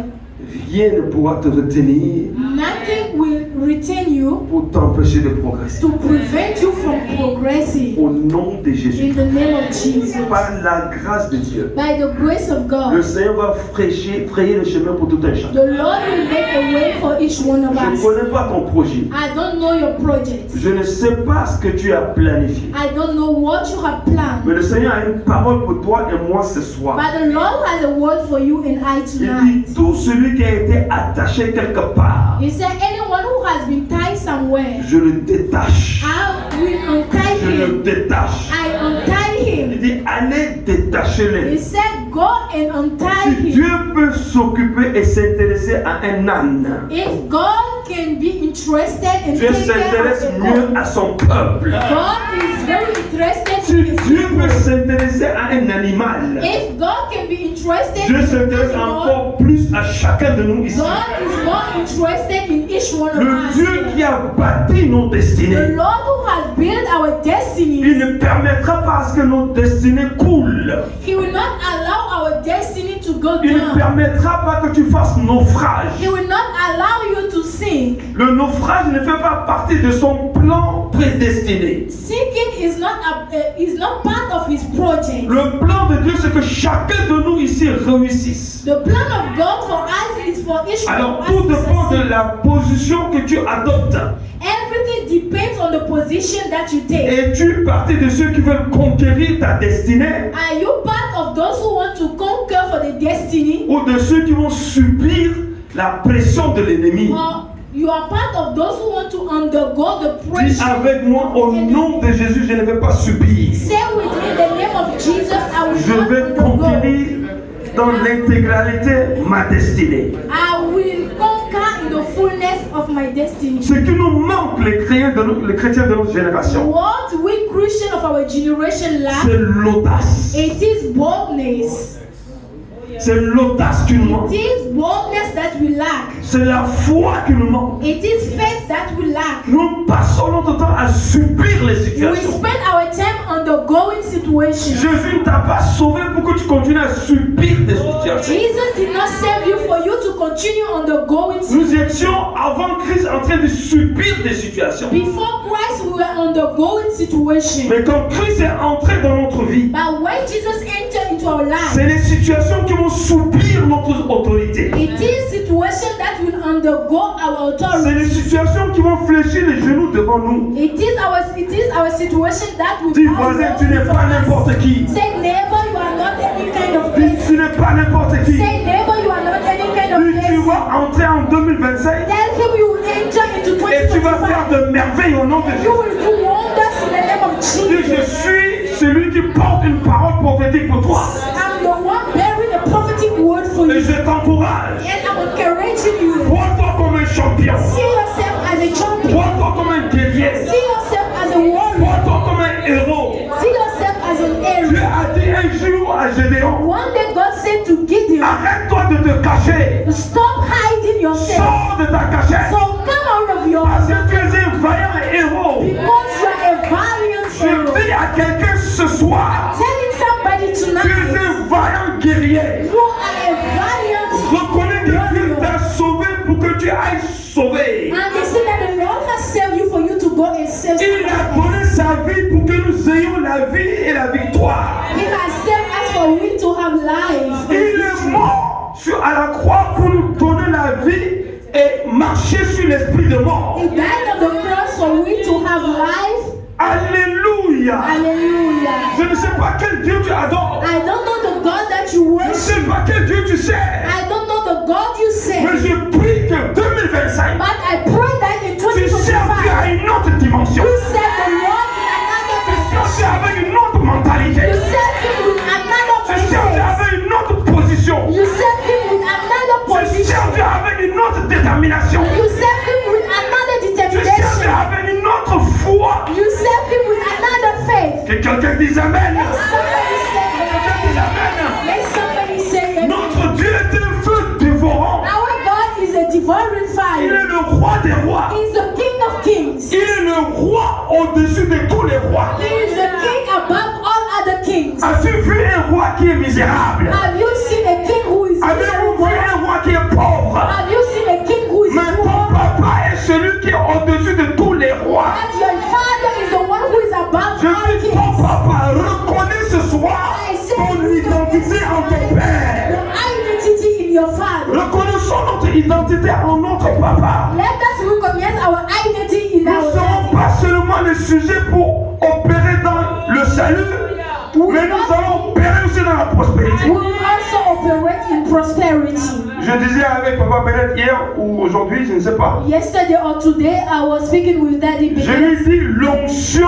rien ne pourra te retenir nothing will retain you pour t'empêcher de progresser. to prevent you from progressing. Au nom de Jésus, In the name of Jesus. par la grâce de Dieu, By the grace of le God, Seigneur va frayer le chemin pour tout un chacun. the Lord will make a way for each one of Je ne us. connais pas ton projet. I don't know your project. Je ne sais pas ce que tu as planifié. I don't know what you have planned. Mais le Seigneur a une parole pour toi et moi ce soir. But the Lord has a word for you and I Il dit: tonight. tout celui qui a été attaché quelque part, He said, anyone who has been tied somewhere, je le détache. I will untie Je le him. détache. I untie Il him. dit: allez détacher-les. He said, go and untie Si him. Dieu peut s'occuper et s'intéresser à un âne, If God can be interested and Dieu take care s'intéresse of the mieux God, à son peuple. God is very interested Si in his Dieu peut people. s'intéresser à un animal, If God can be interested Dieu in s'intéresse animal, encore plus à chacun de nous ici. God is more interested in each one of Le us. Dieu qui a bâti nos The destinées, Lord who has built our destiny, il ne permettra pas à ce que nos destinées coulent. He will not allow our destiny to go Il ne down. permettra pas que tu fasses naufrage. He will not allow you to sink. Le naufrage ne fait pas partie de son plan prédestiné. Sinking is not part of His project. Le plan de Dieu, c'est que chacun de nous ici réussisse. The plan of God for us is for each one Alors of tout us to dépend de succeed. la position que tu adoptes. Everything depends on the position that you take. Es-tu partie de ceux qui veulent conquérir ta destinée Are you part of those who want to conquer for the destiny? ou de ceux qui vont subir la pression de l'ennemi? Or You are part of those who want to undergo the Dis pressure. avec moi, au nom de Jésus, je ne vais pas subir. Say with me the name of Jesus, I will Je not vais undergo. conquérir dans l'intégralité ma destinée. I will conquer in the fullness of my destiny. Ce qui nous manque, les chrétiens de notre génération, What we Christians of our generation lack, c'est l'audace. it is boldness. C'est l'audace qui nous manque. It is boldness that we lack. C'est la foi qui nous manque. It is faith that we lack. Nous passons notre temps à subir les We situations. spend our time undergoing situations. Jésus ne t'a pas sauvé pour que tu continues à subir des situations. Jesus did not save you for you to continue undergoing Nous situations. étions avant Christ en train de subir des situations. Before Christ, we were undergoing situations. Mais quand Christ est entré dans notre vie, But when Jesus entered into our life, c'est les situations qui vont subir notre autorité. it is situation that will undergo our C'est authority. les situations qui vont fléchir les genoux devant nous. It is our situation that will Dis voisin, tu n'es pas n'importe qui. Say neighbor, you are not any kind of Dis person. tu n'es pas n'importe qui. Say neighbor, you are not any kind of Dis tu person. vas entrer en 2025 Tell him you will enter into et tu vas 2025. faire de merveilles au nom de You Jésus. will do wonders in the name of Dis je Jesus. suis celui qui porte une parole prophétique pour toi. I'm the one bearing a prophetic word for Et you. je t'encourage. And I'm encouraging you. Vois-toi comme un champion. See yourself as a champion. Vois-toi comme un guerrier. See yourself as a warrior. Vois-toi comme un héros. See yourself as an Dieu hero. a dit un jour à Gédéon, One day God said to Gideon, arrête-toi de te cacher. stop hiding yourself. Sors de ta cachette. So come out of your Parce que tu es un vaillant héros. because you are a valiant Je hero. dis à quelqu'un ce soir, Telling somebody tu es tonight, un vaillant guerrier. you are a valiant Reconnais que Dieu warrior. t'a sauvé pour que tu ailles sauver. And they say that the Lord has saved you for you to go and save Il a someone donné else. sa vie pour que nous ayons la vie et la victoire. He has saved us for we to have life. Il est mort à la croix pour nous donner la vie et marcher sur l'esprit de mort. He died on the cross for we to have life. Alléluia. Hallelujah. Je ne sais pas quel Dieu tu adores. I don't know the God that you Je ne worship. sais pas quel Dieu tu sais. I don't know the God you Mais serve. je prie que 2025, But I pray that in tu serviras 2025, à une autre dimension. you serve the Lord in another Tu dimension. serviras avec une autre mentalité. You serve Him with another Tu serviras mindset. avec une autre position. You serve Him with another Tu position. serviras avec une autre détermination. You serve Him with another Tu determination. serviras avec une autre foi. You serve Him with another faith. Que quelqu'un dise Amen. Let somebody say Quelqu'un dise amen. Amen. Let somebody say amen. Notre Dieu est un feu dévorant. Our God is a devouring Il fire. est le roi des rois. He is the King of kings. Il est le roi au-dessus de tous les rois. He is the King above all other kings. As-tu vu un roi qui est misérable? Have you seen a king who is Avez-vous vu miserable? un roi qui est pauvre? Have you seen a king who is Mais ton poor? papa est celui qui est au-dessus de tous les rois. And your father is the one who is above Je all dis, ton kings. papa, reconnais ce soir ton identité en ton père. Your identity in your father. Reconnaissons notre identité en notre papa. Let us recognize our identity in Nous ne our serons daddy. pas seulement les sujets pour opérer dans le salut, mais nous allons opérer aussi dans la prospérité. We will also operate in prosperity. Je disais avec Papa Bennett hier ou aujourd'hui, je ne sais pas. Yesterday or today, I was speaking with Daddy Je Bennett. lui dis l'onction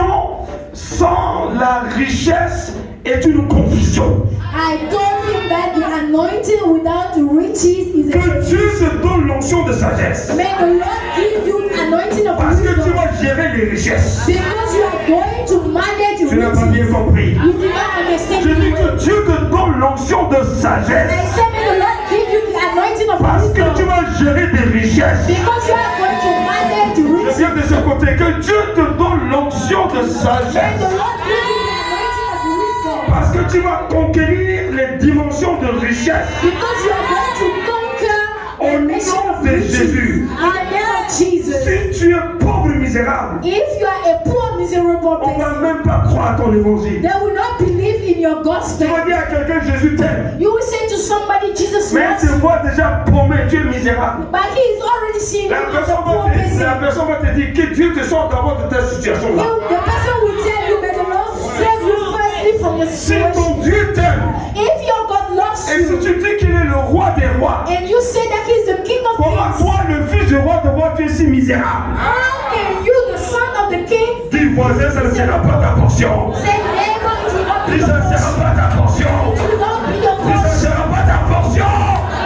sans la richesse est une confusion. I told him that the anointing without riches is a Que Dieu se donne l'onction de sagesse. May the Lord give you anointing of Parce que tu wisdom. vas gérer les richesses. Because you are going to manage Tu n'as pas bien riches. compris. You did not understand Je dis me que well. Dieu te donne l'onction de I sagesse. said, may the Lord give you the anointing of Parce que tu wisdom. vas gérer des richesses. Because you are going to manage Je riches. viens de ce côté. Que Dieu te donne l'onction de May the sagesse. Lord give you the anointing of wisdom. Parce que tu vas conquérir les dimensions de richesse. Because you are going to conquer Au the nation nom of de riches. Jésus. In the name of Jesus. Si tu es pauvre et misérable, If you are a poor, miserable on ne va person, même pas croire à ton évangile. they will not believe in your Tu gospel. vas dire à quelqu'un Jésus t'aime. You will say to somebody, Jesus Mais loves tu you. vois déjà paumé, tu es misérable. But he is already seeing you La as a personne, poor va te, la person. personne va te dire que Dieu te sorte d'abord de ta situation-là. The person will tell you, may the Lord save you firstly from your Si situation. ton Dieu t'aime, If your God loves et si you, tu dis qu'il est le roi des rois, and you say that he is the King of comment kings, toi, le fils du roi des rois, tu es misérable. How can you, the son of the king, Dis voisin, ça ne sera pas ta portion. say neighbor, it will not be Dis your ça ne sera portion? pas ta portion. It will not be your Dis ça ne portion. sera pas ta portion.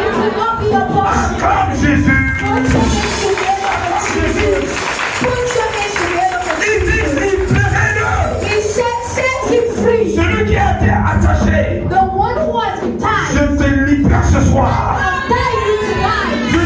It will not be your portion. Acclame Jésus. Put your hands together for Jesus. Put your hands together for Il dit Jesus. libérez-le. He said, set him free. Celui qui a été attaché. The one who has been Je tied. te libère ce soir. I'm tied you tonight. Je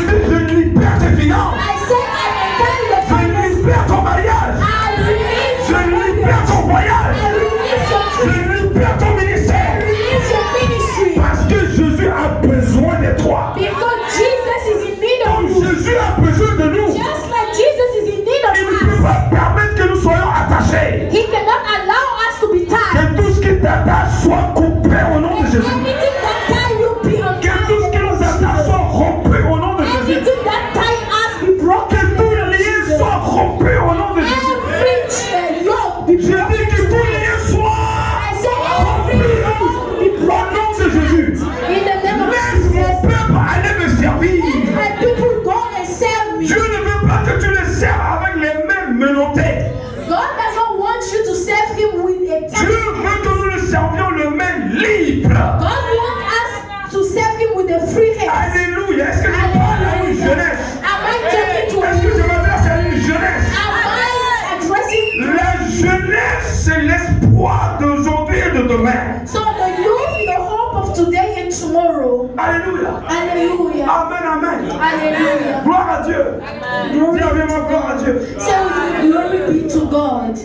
libère tes finances. I said, I am tied your Je finances. libère ton mariage. I release Je your libère ton voyage. I release your Je dream. libère ton ministère. I release your ministry. Parce que Jésus a besoin de toi. Because Jesus is in need of Comme you. Jésus a besoin de nous, Just like Jesus is in need il ne of peut us. pas permettre que nous soyons attachés. He cannot allow us to be tied. Que tout ce qui t'attache soit coupé au nom de Jésus. Anything that tie you be Que tout ce qui nous attache untied. soit rompu au nom de Jésus. Anything that tie us be broken. Que tous les liens soient rompus au nom de Jésus. Every yoke be Je broken. dis que tous les liens soient I say every yoke be au broken. nom de Jésus. In the name of Laisse mon Jesus. peuple aller me servir. My people go and serve me. Dieu ne veut pas que tu les serves avec les mains menottées. God doesn't want you to serve him with a Dieu tie. veut que nous le servions les mains libres. God wants us to serve him with a free hand. Alléluia. Est-ce que je parle à une jeunesse? Am I talking to Est-ce que je you? m'adresse à une jeunesse? Am I addressing La jeunesse, c'est l'espoir d'aujourd'hui et de demain. so the youth, the hope of today and tomorrow? Alléluia. Hallelujah. Amen, amen. Hallelujah. Gloire à Dieu. Dis avec moi, gloire à Dieu. So glory be to God.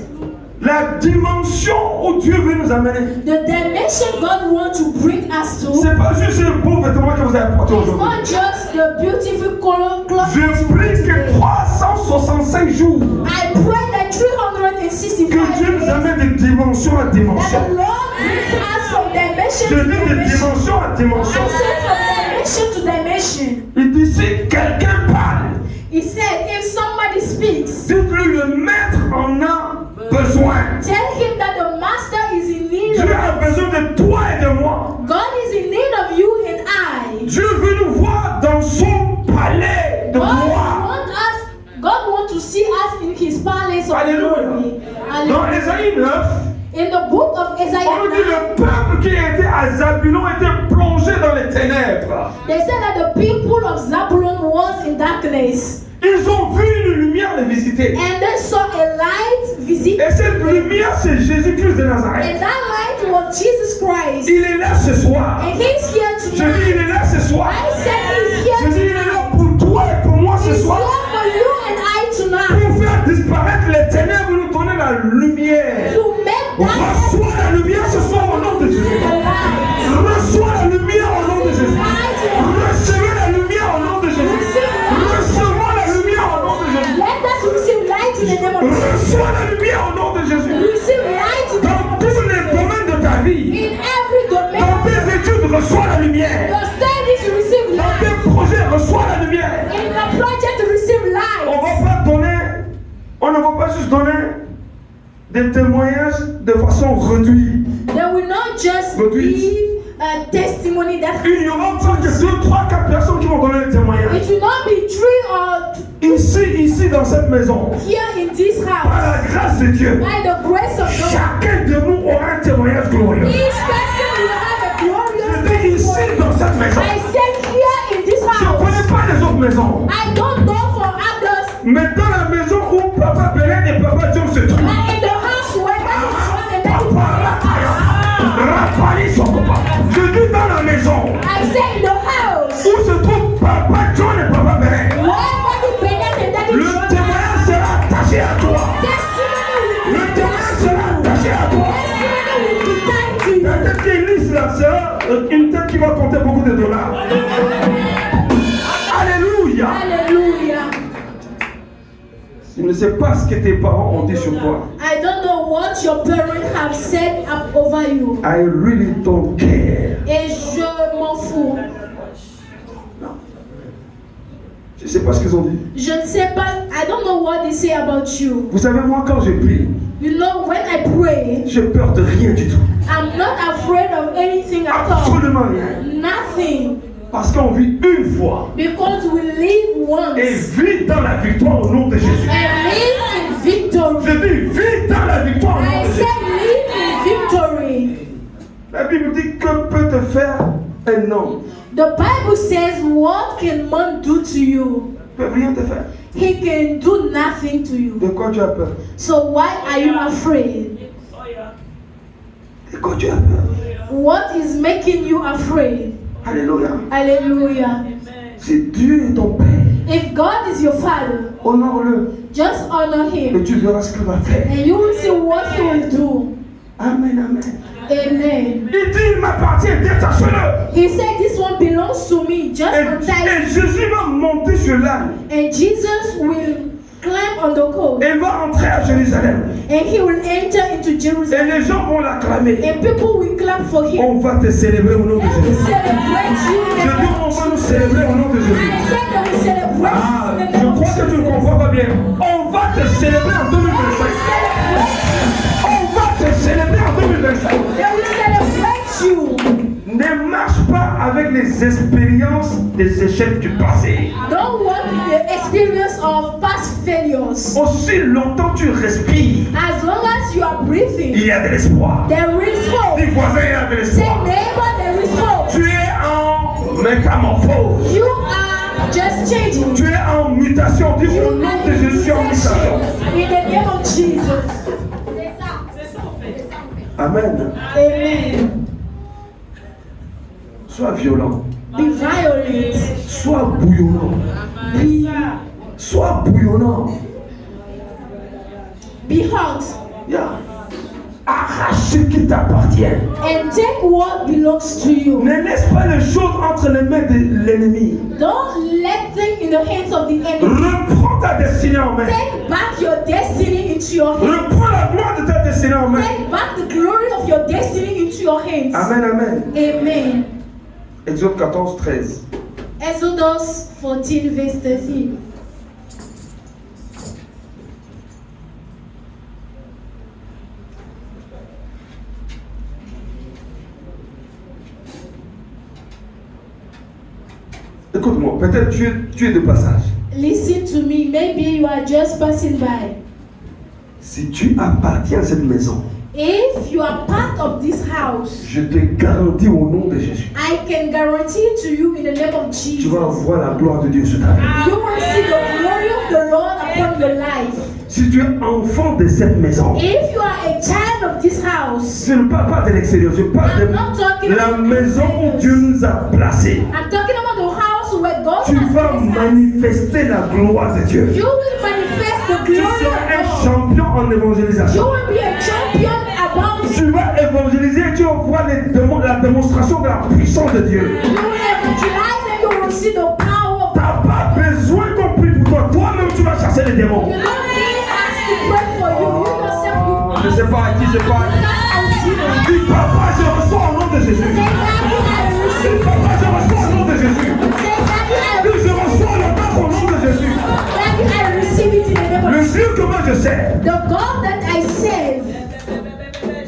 La dimension où Dieu veut nous amener, The dimension God wants to bring us to c'est pas juste les beaux vêtements que vous avez portés is aujourd'hui. not just the beautiful color clothes. Je prie que 365 jours, I pray that 365 que Dieu nous days amène de dimension à that dimension. the Lord brings us from dimension Je to dis de dimension. dimension à dimension. I said from dimension to dimension. Il dit si quelqu'un parle, He said, if somebody speaks, dites-lui le maître en a besoin. tell him that the master is in need Dieu a of us. besoin de toi et de moi. God is in need of you and I. Dieu veut nous voir dans son palais de gloire. God wants to see us in his palace of Alléluia. glory. Dans Hallelujah. Ésaïe 9, In the book of on Isaiah nous dit 9, le peuple qui était à Zabulon était plongé dans les ténèbres. they said that the people of Zabulon was in darkness. Ils ont vu une lumière les visiter. And they saw a light visit. Et cette lumière, c'est Jésus-Christ de Nazareth. And that light was Jesus Christ. Il est là ce soir. And he's here Je dis, tonight. il est là ce soir. I said he's Je here dis, il est tonight. là pour toi et pour moi ce He's soir. here for you and I tonight. Pour faire disparaître les ténèbres, nous donner la lumière. To make that Reçois la lumière ce soir au nom de Jésus. Reçois la lumière au nom de Jésus. Recevez la lumière au nom de Jésus. Recevons la lumière au nom de Jésus. Let us receive light in the name of Jesus. Reçois la lumière au nom de Jésus. Receive light in the name Dans of tous les Jesus. domaines de ta vie, In every dans domain, tes études, reçois la lumière. your studies receive Dans light. tes projets, reçois la lumière. In the project, receive light. On ne va pas juste donner des témoignages de façon réduite. They will not just Reduite. give a testimony that Il n'y aura pas que 2, 3, 4 personnes qui vont donner des témoignages. it will not be 3 or Ici dans cette maison, here in this par house. la grâce de Dieu, By the grace of God, chacun de nous aura un témoignage glorieux. each person will have a Je glorious dis ici testimony. dans cette maison. I said here in this Je ne house. connais pas les autres maisons. I don't know for others, Mais dans la maison où Papa Bélène et Papa John se trouvent, but in the house where that is one and that is Papa Raphaël son papa. Je dis dans la maison I say in the house où se trouve Papa John et Papa Bélène. where that is Bennett and that is Le témoignage sera attaché à toi. testimony Le témoignage sera attaché à toi. will be tied to you. La tête qui est lisse là sera une tête qui va compter beaucoup de dollars. Alléluia. Hallelujah. Je ne sais pas ce que tes parents ont dit sur toi. I don't know what your parents have said up over you. I really don't care. Et je m'en fous. Je ne sais pas ce qu'ils ont dit. Je ne sais pas. I don't know what they say about you. Vous savez, moi, quand je prie, You know, when I pray, j'ai peur de rien du tout. I'm not afraid of anything at all. Absolument rien. Nothing. Parce qu'on vit une fois. Because we live once. Et vit dans la victoire au nom de Jésus. And live in victory. Je dis, vis dans la victoire au nom I de Jésus. said live in victory. La Bible dit que peut te faire un homme. The Bible says, what can man do to you? Il ne peut rien te faire. He can do nothing to you. De quoi tu as peur? So why are you afraid? De quoi tu as peur? What is making you afraid? Alléluia. Hallelujah. Si Dieu est ton Père, If God is your father, honore-le. just honor Et him. tu verras ce qu'il va faire. And you will see what he will do. Amen, amen. Amen. Il dit, il m'appartient, détache-le. He said, this one belongs to me. Just untie Et it. Jésus va monter sur l'âne. And Jesus will climb on the coat. Et il va entrer à Jérusalem. And he will enter into Et Jerusalem. les gens vont l'acclamer. And people will clap for him. On va te célébrer au nom de And we Jésus. celebrate you. Je dis, on va nous célébrer au nom de Jésus. I said that we celebrate Ah, in the je name of crois que tu ne Jesus. comprends pas bien. On va te célébrer en 2025. On va te célébrer en 2025. They will celebrate you. Ne marche pas avec les expériences des échecs du passé. Don't walk in the experience of past failures. Aussi longtemps tu respires, As long as you are il breathing, y a de l'espoir. there is hope. Dis voisin, il y a de Say l'espoir. neighbor, there is hope. Tu es en métamorphose. You are just changing. Tu es en mutation. Dis au nom de Jésus, en mutation. In the name of Jesus. Amen. Amen. Sois violent. Be violent. Sois bouillonnant. Sois bouillonnant. Be hot. Yeah. Arrache ce qui t'appartient. And take what belongs to you. Ne laisse pas les choses entre les mains de l'ennemi. Don't let things in the hands of the enemy. Reprends ta destinée en main. Take back your destiny into your hands. Reprends la gloire de ta destinée en main. Take back the glory of your destiny into your hands. Amen, amen. Amen. Exode 14, 13. Exodus 14 verse 13. Écoute-moi, peut-être tu es de passage. Listen to me. Maybe you are just passing by. Si tu appartiens à cette maison, If you are part of this house, je te garantis au nom de Jésus, I can guarantee to you in the name of tu Jesus, vas voir la gloire de Dieu sur ta vie. you will see the glory of the Lord upon your life. Si tu es enfant de cette maison, If you are a child of this house, je ne parle pas de l'extérieur, je parle I'm not talking de la about maison où Dieu nous a placés. I'm talking about the house where God Tu has vas placed us. manifester la gloire de Dieu. You will manifest the Tu glory seras un of God. champion en You évangélisation. will be a champion about. Tu vas évangéliser et tu vas voir la démonstration de la puissance de Dieu. You will evangelize and you will see the power of Tu n'as pas besoin qu'on prie pour toi. Toi-même, tu vas chasser les démons. You don't need us to pray for you. You yourself, Je ne sais pas à qui je parle. you Dis, papa, je reçois au nom de Jésus. Say, Daddy, I receive. Papa, je reçois au nom de Jésus. Say, Daddy, Dis, je reçois le nom au nom de Jésus. I receive it in the name of Le Dieu que moi je sais the God that I serve.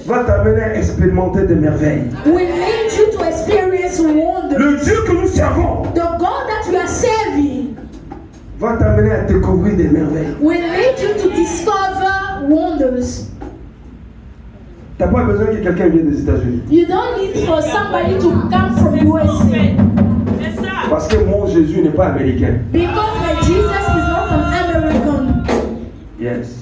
va t'amener à expérimenter des merveilles. Will lead you to experience wonder. Le Dieu que nous servons The God that we are serving va t'amener à découvrir des merveilles. will lead you to discover wonders. Tu n'as pas besoin que quelqu'un vienne des États-Unis. You don't need for somebody to come from USA Parce que mon Jésus n'est pas américain. because my Jesus is not an American. Yes.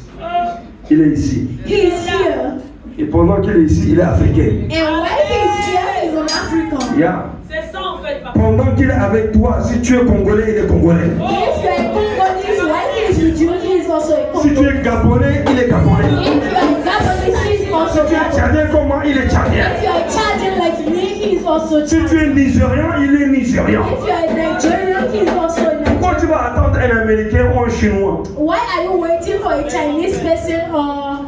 Il est ici. He is here, Et pendant qu'il est ici, il est africain. and when he is here, he is an African. Yeah. C'est ça en fait, papa. Pendant qu'il est avec toi, si tu es congolais, il est congolais. If you are a Congolese, when he is with you, he is also a Si tu Congolese. es gabonais, il est gabonais. If you are a Gabonese, he is Si also tu es Gabonese. tchadien comme moi, il est tchadien. If you are Chadian like me, he is also Si tu Chadian. es nigérian, il est nigérian. If you are a Nigerian, he is also a Pourquoi tu Nigerian. vas attendre un américain ou un chinois? Why are you waiting for a Chinese person or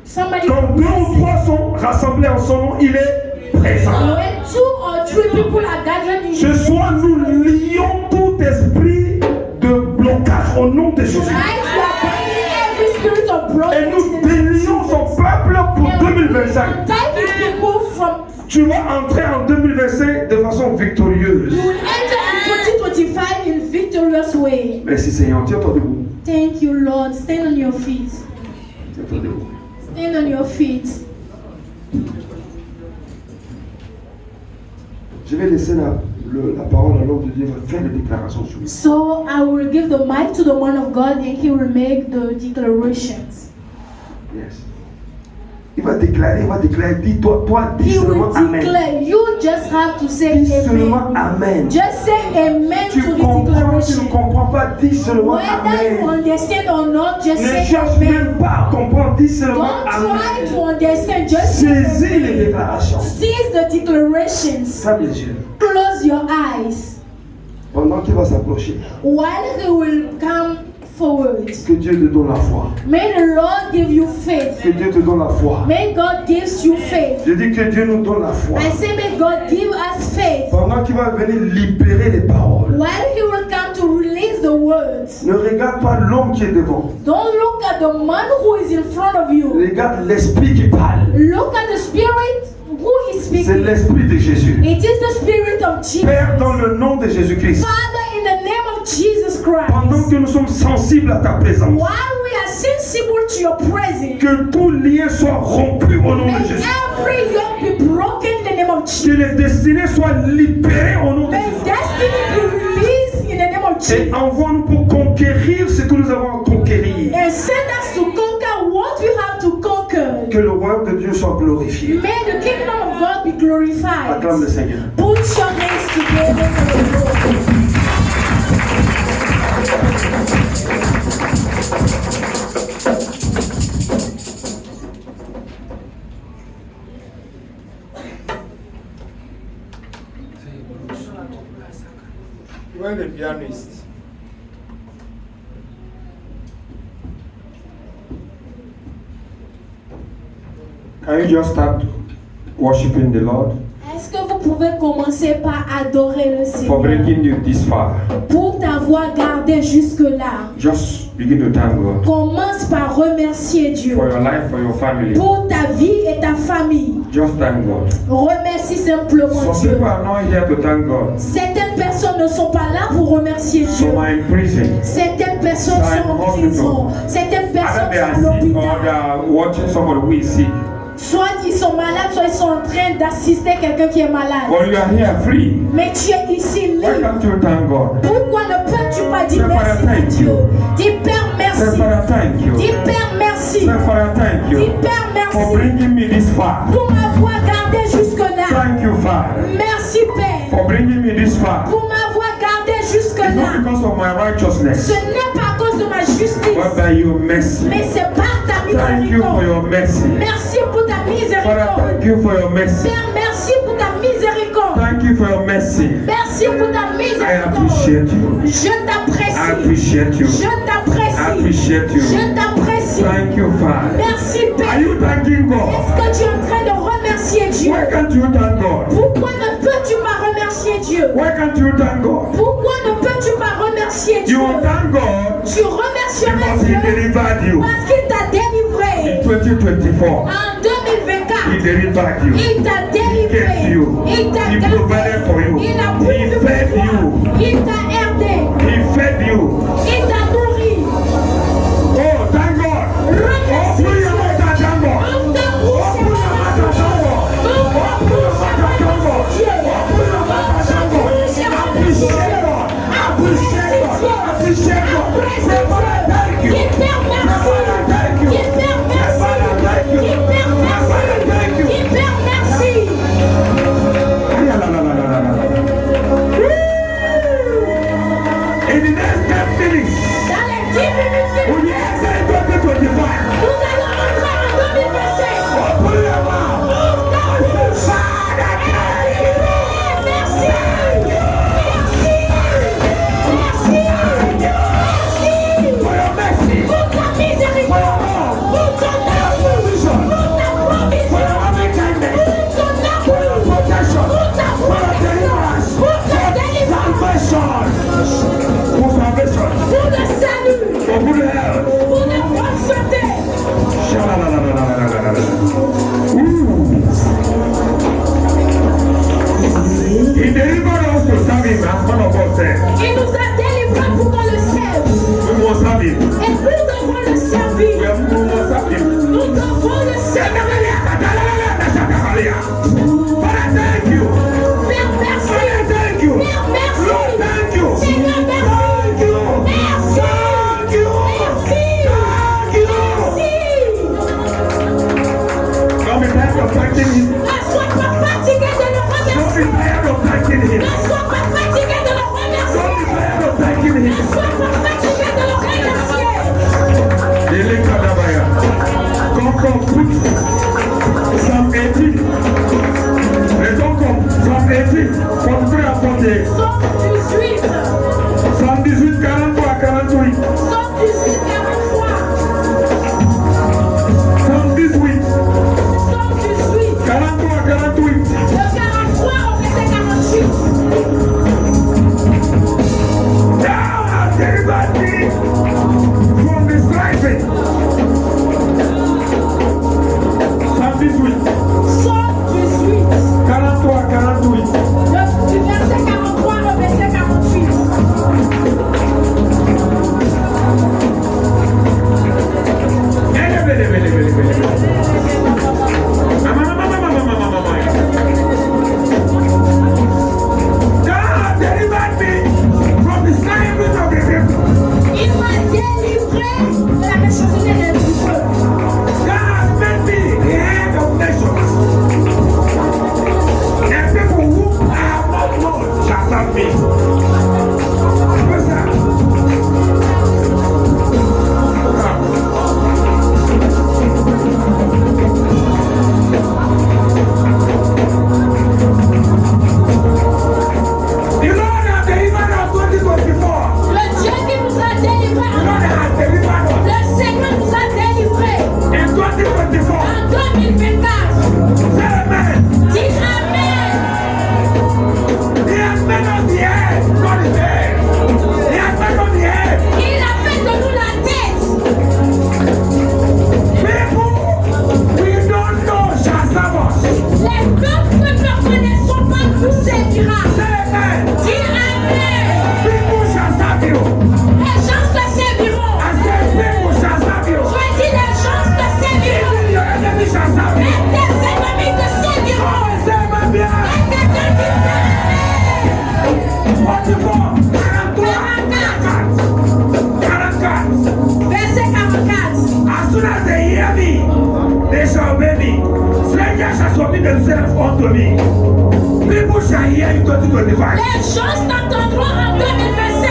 somebody Quand from deux ou USA? trois sont rassemblés en son nom, il est présent. When 2 or 3 people are gathered in Ce his soir, nous lions tout esprit de blocage au nom de Jésus. tonight, we are bringing every spirit of Et brokenness nous in the name of bénissons son Jesus. peuple pour And 2025. protect his people from. Tu vas entrer en 2025 de façon victorieuse. You will enter way. Merci Seigneur. Tiens-toi debout. Thank you, Lord. Stand on your feet. Tiens-toi debout. Stand on your feet. Je vais laisser la parole à l'homme de Dieu faire les déclarations sur lui. So I will give the mic to the man of God and he will make the declarations. Yes. Il va déclarer, dis-toi, dis He will seulement Amen. declare. You just have to say Dis seulement amen. Amen. Just say amen Tu to the comprends, tu declaration. ne comprends pas, dis seulement Whether you Amen. understand or not, just Ne say cherche amen. même pas à comprendre, dis seulement Don't try to Amen. understand, just say Saisis les amen. déclarations. Seize the declarations. Ferme les yeux. Close your eyes. Pendant qu'il va s'approcher, While he will come forward. que Dieu te donne la foi. May the Lord give you faith. Que Dieu te donne la foi. May God gives you faith. Je dis que Dieu nous donne la foi. I say may God give us faith. Pendant qu'il va venir libérer les paroles. While he will come to release the words. Ne regarde pas l'homme qui est devant. Don't look at the man who is in front of you. Regarde l'esprit qui parle. Look at the spirit who is C'est speaking. l'esprit de Jésus. It is the spirit of Jesus. Père, dans le nom de Jésus-Christ. Father, in the name of Jesus Christ. Pendant que nous sommes sensibles à ta présence. While we are sensible to your presence. Que tout lien soit rompu au nom May de Jésus. every yoke be broken in the name of Jesus. Que les destinées soient libérées au nom de May Jésus. destiny be released in the name of Et Jesus. envoie-nous pour conquérir ce que nous avons à conquérir. And send us to conquer what we have to conquer. Que le royaume de Dieu soit glorifié. May the kingdom of God be glorified. Acclame le Seigneur. Put your hands together for the Lord. Où est le pianiste? Can you just start worshiping the Lord Est-ce que vous pouvez commencer par adorer le for Seigneur bringing you this far? pour t'avoir gardé jusque-là? Just begin to thank God Commence par remercier Dieu for your life, for your family. pour ta vie et ta famille. Just thank God. Remercie simplement Some Dieu. people are not here to thank God. Certaines personnes ne sont pas là pour remercier Dieu. Some are in prison. Certaines personnes Some sont en are in prison. hospital. Certaines Either personnes they are sont à sick or they l'hôpital. are watching somebody who is sick. Soit ils sont malades, soit ils sont en train d'assister quelqu'un qui est malade. But you are here free. Mais tu es ici Why libre. can't you thank God? Pourquoi ne peux-tu pas dire Say, Father, merci à thank Dieu? you. Dis Père Say, merci. Father, thank you. Dis Père merci. Say, Father, thank Dis you Père for merci bringing me this far. pour m'avoir gardé jusque-là. Thank you, Father, Merci Père for bringing me this far. pour m'avoir gardé It's jusque-là. not because of my righteousness, Ce n'est pas à cause de ma justice, but by your mercy. mais c'est par ta Thank you for miséricorde. your mercy. Merci pour ta Father, miséricorde. thank you for your mercy. Père, merci pour ta miséricorde. Thank you for your mercy. Merci pour ta I miséricorde. appreciate you. Je I t'apprécie. appreciate you. Je I t'apprécie. appreciate you. Je t'apprécie. Thank you, Father. Merci Are Père. you thanking God? Est-ce que tu es en train de remercier Dieu? Why can't you thank God? Pourquoi ne peux-tu pas remercier Dieu? Why can't you thank God? Pourquoi ne peux-tu pas remercier Dieu? You will thank God Tu remercieras because He Dieu delivered you. parce qu'il t'a délivré. In 2024, En 2024, He delivered you. il t'a He délivré. kept you. Il t'a He provided for you. Il a He pourvu fed pour toi. you. Il t'a aidé. He fed you. Il t'a nourri. Oh, thank God. Remercie Open your Dieu. mouth and thank God. Ouvre ta bouche et Open your mouth and thank God. Ouvre ta bouche et remercie Dieu. Open your mouth and thank God. Appreciate God. Appreciate God. Appreciate God. Say, Father, thank you. Dis Père Say, Father, merci. thank you. Dis Père Say, Father, thank merci. you. Dis Père Say, Father, thank you. merci. Dis Père merci. In the next 10 minutes, Dans les 10 minutes qui we enter 2025. nous allons entrer en 2025. Open your mouth. Ouvre ta bouche. Father, thank you. Merci. Merci. For your mercy. Pour ta miséricorde. Pour ton amour. Pour ta provision. For your loving kindness. Pour ton For your amour. protection. Pour ta For your protection. deliverance. Pour ta délivrance. Salvation. For salvation. Pour le salut. For good health. Pour la bonne santé. He delivered us to serve him as one of us said. Il nous a délivrés pour qu'on le Kabari. Sois prophétisé de l'oreille du ciel. Dele Kadabaya. Concombre, put Psalm 18. Les concombres, Psalm 18. Portrait à porter. Somme 18. Psalm 18, 43 à 48. Somme 18, 43. Psalm 18. Somme 18. 43 à 48. Le 43 au verset 48. Thou hast delivered me from the striving. Psalm 18. Somme 18. 43 à 48. Du verset 43 au verset 48. God delivered me from the striving of the people. Il m'a délivré de la méchanceté des feux. God made me the head of nations. And people who are not known shall serve me. What's that? The Lord has delivered us 2024. Le Dieu qui nous a délivrés, The Lord has delivered us le Seigneur nous a délivrés in 2024. en 2024. Say amen. Dis Amen. He has made us the head, not the tail. He has made us the head. Il a fait de nous la tête. People we don't know shall serve us. Les peuples que nous ne connaissons pas nous servira. Say amen. Dis Amen. People shall serve you. Les gens te serviront. I said people shall serve you. Je dis les gens te serviront. Even your enemy shall serve you. Et tes ennemis te serviront. Say amen bien. Et tes ennemis te serviront. 44, 44. Verset 44. As soon as they hear me, they shall obey me. Strangers shall submit themselves unto me. People shall hear in 2025. Les gens t'entendront en 2025.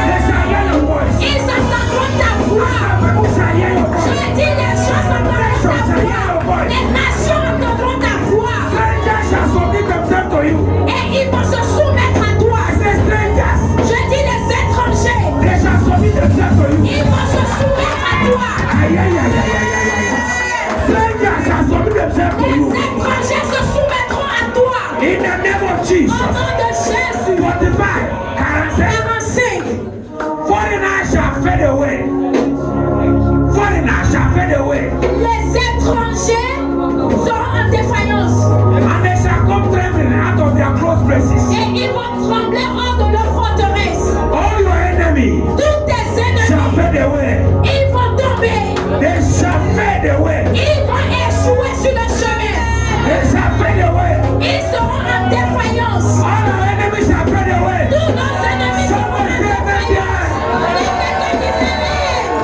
They shall hear your voice. Ils entendront ta voix. People shall hear your Je voice. dis les gens entendront ta voix. Les nations entendront ta voix. Strangers shall submit themselves to you. Et ils vont se soumettre à toi. I say strangers, Je dis les étrangers. they shall submit themselves to you. Ils vont se soumettre à toi. Aïe, aïe, aïe, aïe, aïe, aïe, aïe. Strangers shall submit themselves to Les you. étrangers se soumettront à toi. In the name of Au Jesus. nom de Jésus. 45, 47. 45. Foreigners shall fade away. Foreigners shall fade away. Les étrangers seront en défaillance. And they shall come trembling out of their close places. Et ils vont trembler hors de leur forteresse. All your enemies Tous tes shall ennemis, fade away. ils vont tomber. They shall fade away. Ils vont échouer sur le chemin. They shall fade away. Ils seront en défaillance. All your enemies shall fade away. Tous nos ennemis seront en défaillance.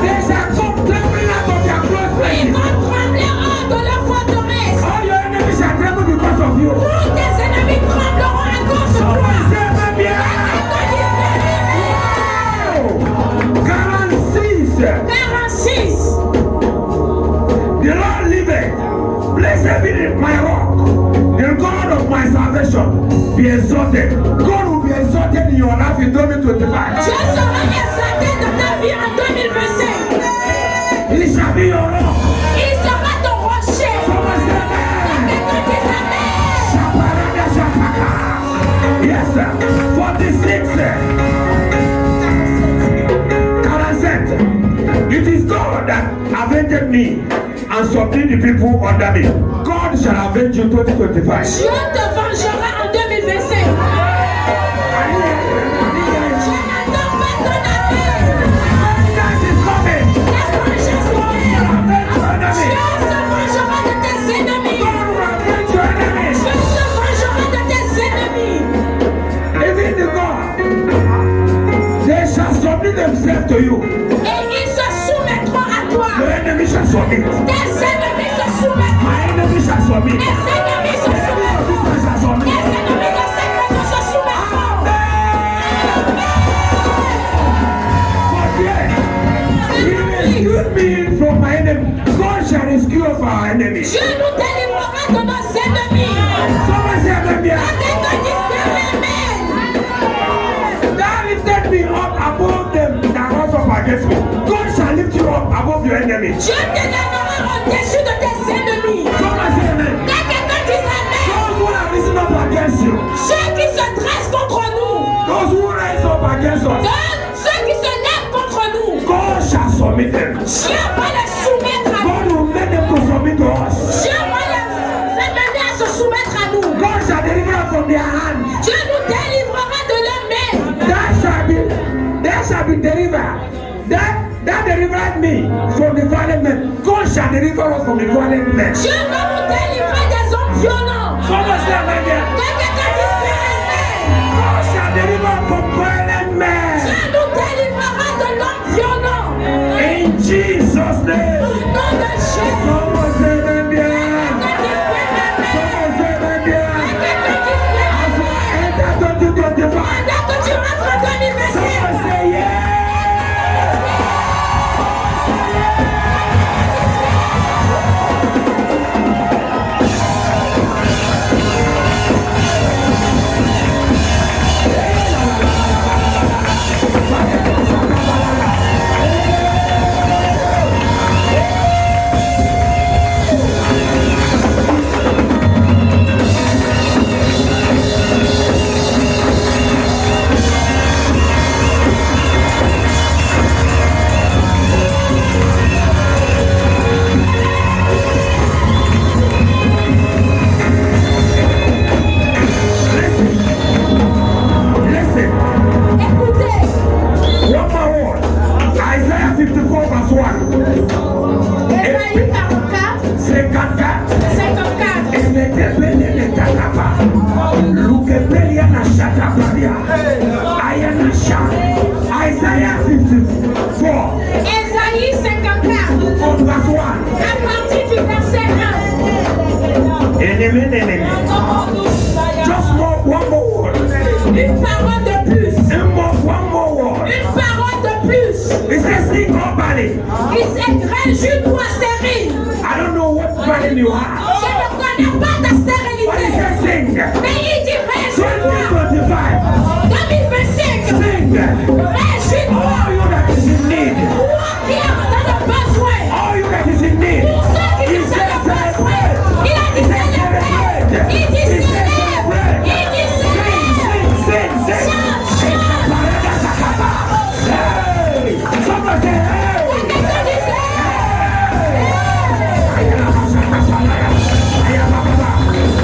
They shall come trembling out of their close Ils places. vont trembler hors de leur forteresse. All your enemies shall tremble because of you. Tous tes ennemis trembleront à cause de toi. Somebody say amen bien. 46. 46. The Lord liveth. Blessed be my rock. The God of my salvation be exalted. God will be exalted in your life in 2025. Dieu sera exalté dans ta vie en 2025. He shall be your rock. Il sera ton rocher. Someone say amen. Shaparada shapaka. Yes, sir. 46. 47. It is God that avenged me and subdued the people under me. God shall avenge you 2025. Dieu te vengera en 2025. Je n'attends pas ton appel. Vengeance is coming. La vengeance Avenge your enemy. Dieu se vengera de tes ennemis. God will avenge your enemy. Dieu se vengera de tes ennemis. Even the God, they shall submit themselves to you. Et ils se soumettront à toi. Your enemy shall submit. Tes ennemis se soumettront. My enemy shall submit. Tes ennemis se soumettront. Tes ennemis de secret se soumettront. of our enemies. Dieu nous délivrera de nos ennemis. Someone say amen. Quelqu'un dit amen. Thou lifted me up above them that rose up against me. God shall lift you up above your enemies. Dieu t'élèvera au-dessus de tes ennemis. Someone say amen. Quelqu'un dit amen. Those who have risen up against you. Ceux qui se dressent contre nous. Those who rise up against us. Ceux qui se lèvent contre nous. God shall submit them. Dieu va les soumettre à nous. God will make them to submit to us. Dieu va les mener à se soumettre à nous. God shall deliver us from their hand. Dieu nous délivrera de leurs mains. There shall be delivered. That delivered me from the violent men. God shall deliver us from the violent men. Dieu va nous délivrer des hommes violents. Someone say amen. Quelqu'un dit amen. God shall deliver us from violent men. Dieu nous délivrera de l'homme violent. In Jesus' name. Au nom de Jésus. Someone say amen. Someone say amen. As we enter 2025. Someone say yes. Isaiah 54. Ésaïe 54. On verse 1. À partir du verset 1. Enemy. Just one more word. Une parole de plus. One more word. Une parole de plus. It says sing all valley. Il s'écrit Jude-toi stérile. I don't know what valley you have. Je ne connais pas ta But it stérilité. says sing. Mais il dit réjouis-toi. 2025. 2025. Sing. Réjouis-toi. All you that is in need. Toi qui es dans le besoin. All you that is in need. Pour ceux qui sont dans le besoin. Il a dit célébrer. Il dit célébrer. Il dit célébrer. Sing. Somebody say hey.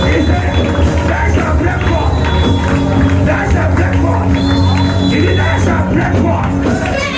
That's a blackboard. That's a blackboard. It is a blackboard.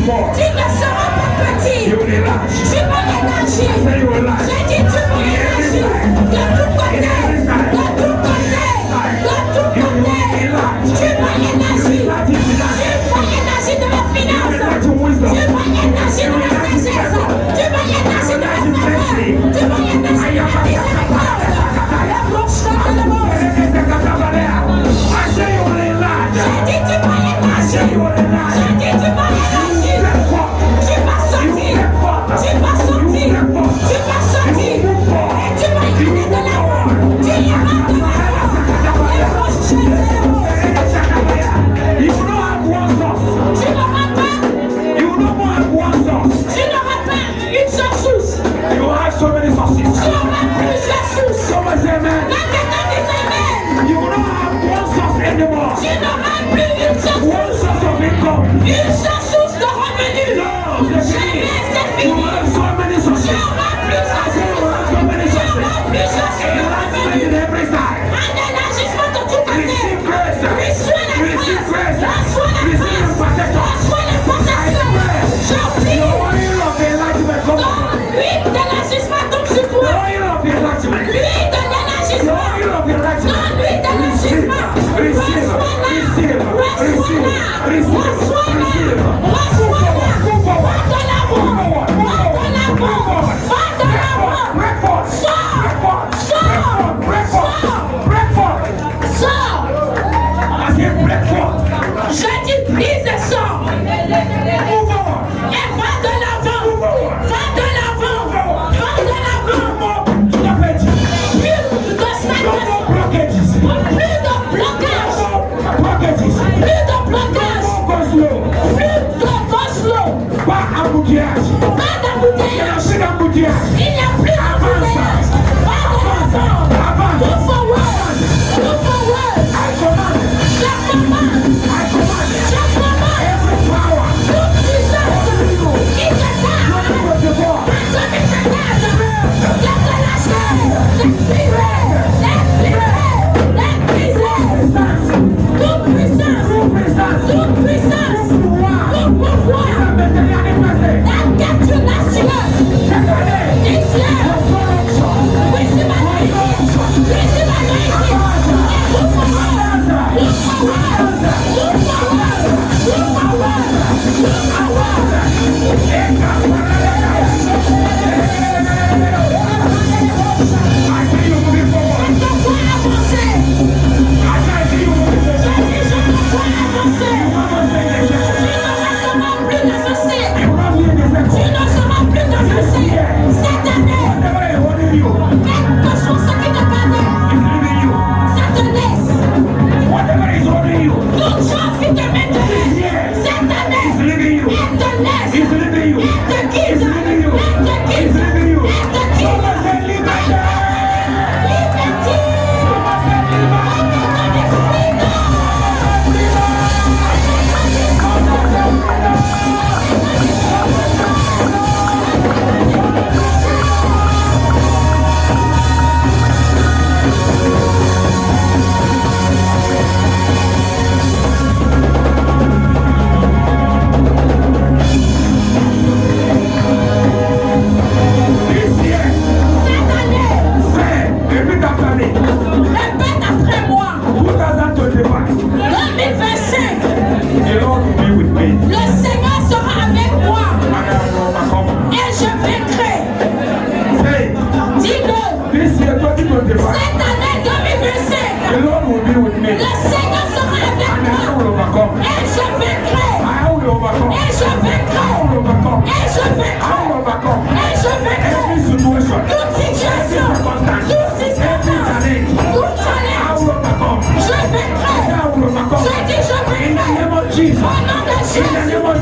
small. Tu ne seras pas petit. You will enlarge. Tu vas élargir. Say you will enlarge. J'ai dit tu vas élargir. De tout côté. De tout côté. De tout côté. Tu vas élargir. Tu vas élargir de la finance. Tu vas élargir de la sagesse. Tu vas élargir de la sagesse. Tu vas élargir de la la prochaine de la mort. I say you will enlarge. J'ai dit tu vas élargir. You will enlarge. J'ai dit tu vas élargir. Tu vas sortir. Tu vas sortir. Tu vas sortir. Et tu vas gagner de l'argent. Tu iras de l'argent. La prochaine de la mort. You don't have one source. Tu n'auras pas. You don't have one source. Tu n'auras pas une seule source. You have so many sources. Tu auras plusieurs sources. Someone say amen. La tête dit amen. You don't have one source anymore. Tu n'auras plus une seule One source. source of income. Une seule source de revenus. No, c'est fini. Jamais c'est You fini. have so many Tu sources. auras plusieurs You sources. have so many Tu sources. auras plusieurs sources de Enlargement revenus. in every side. Un élargissement de tout côté. Receive grace. Reçois la Receive grâce. grace. Reçois la Receive grâce. protection. Reçois la protection. Je prie. The oil of enlargement come upon you. L'huile d'élargissement tombe sur The toi. oil of enlargement. L'huile de The l'élargissement. oil of enlargement. Non, l'huile d'élargissement. Receive. Receive. Receive. Receive. Receive. Move forward. Va de l'avant. Va de l'avant. Va de l'avant. Break forth. Break forth. Break forth. Break forth. Sors. I say break forth. Je dis brise et sors. Move forward. Et va de l'avant. Va de l'avant. Va de l'avant. Stop it. Plus de No stagnation. more blockages. Plus de blocage. No more blockages. Plus de blocage. No go slow. Plus de go-slow. Pas embouteillage. Pas d'embouteillage. Plus d'embouteillage. Il n'y a plus d'embouteillage. Va de l'avant. Avance. Move forward. Move forward. I command. Je commande. I command. Je commande. Every power. Toute puissance qui te parle. Running with the ball.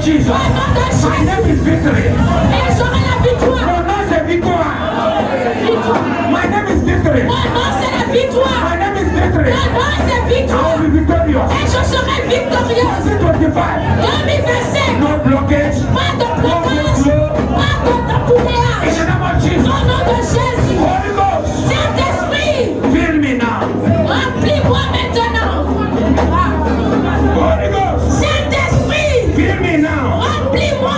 Jesus. My name is victory. Pronounce a victoire. My name is victory. My name is victory. I will be victorious. Et je serai victorieux. 2025. No blockage. Pas de blocage. Pas de In tapouillage. the name of Jesus. Au nom de Jésus. Holy Ghost. Saint-Esprit. Fill me now. Remplis-moi maintenant. Holy Ghost. Saint-Esprit. Fill me now. Remplis-moi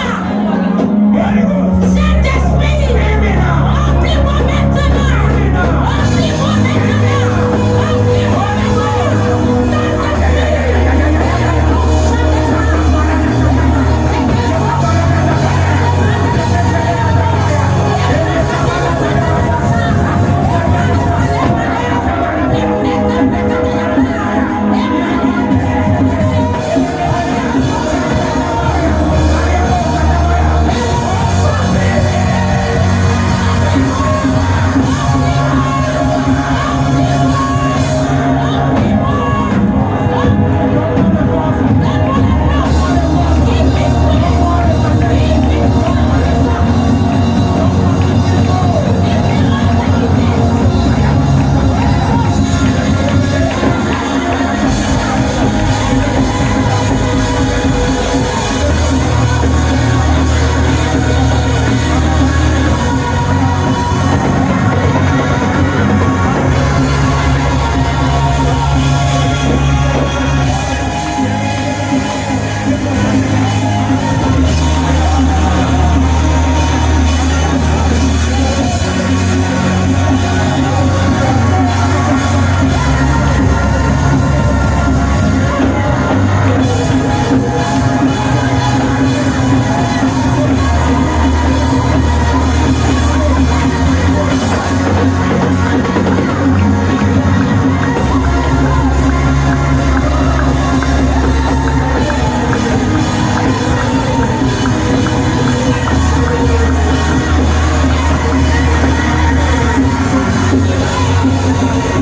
Hallelujah.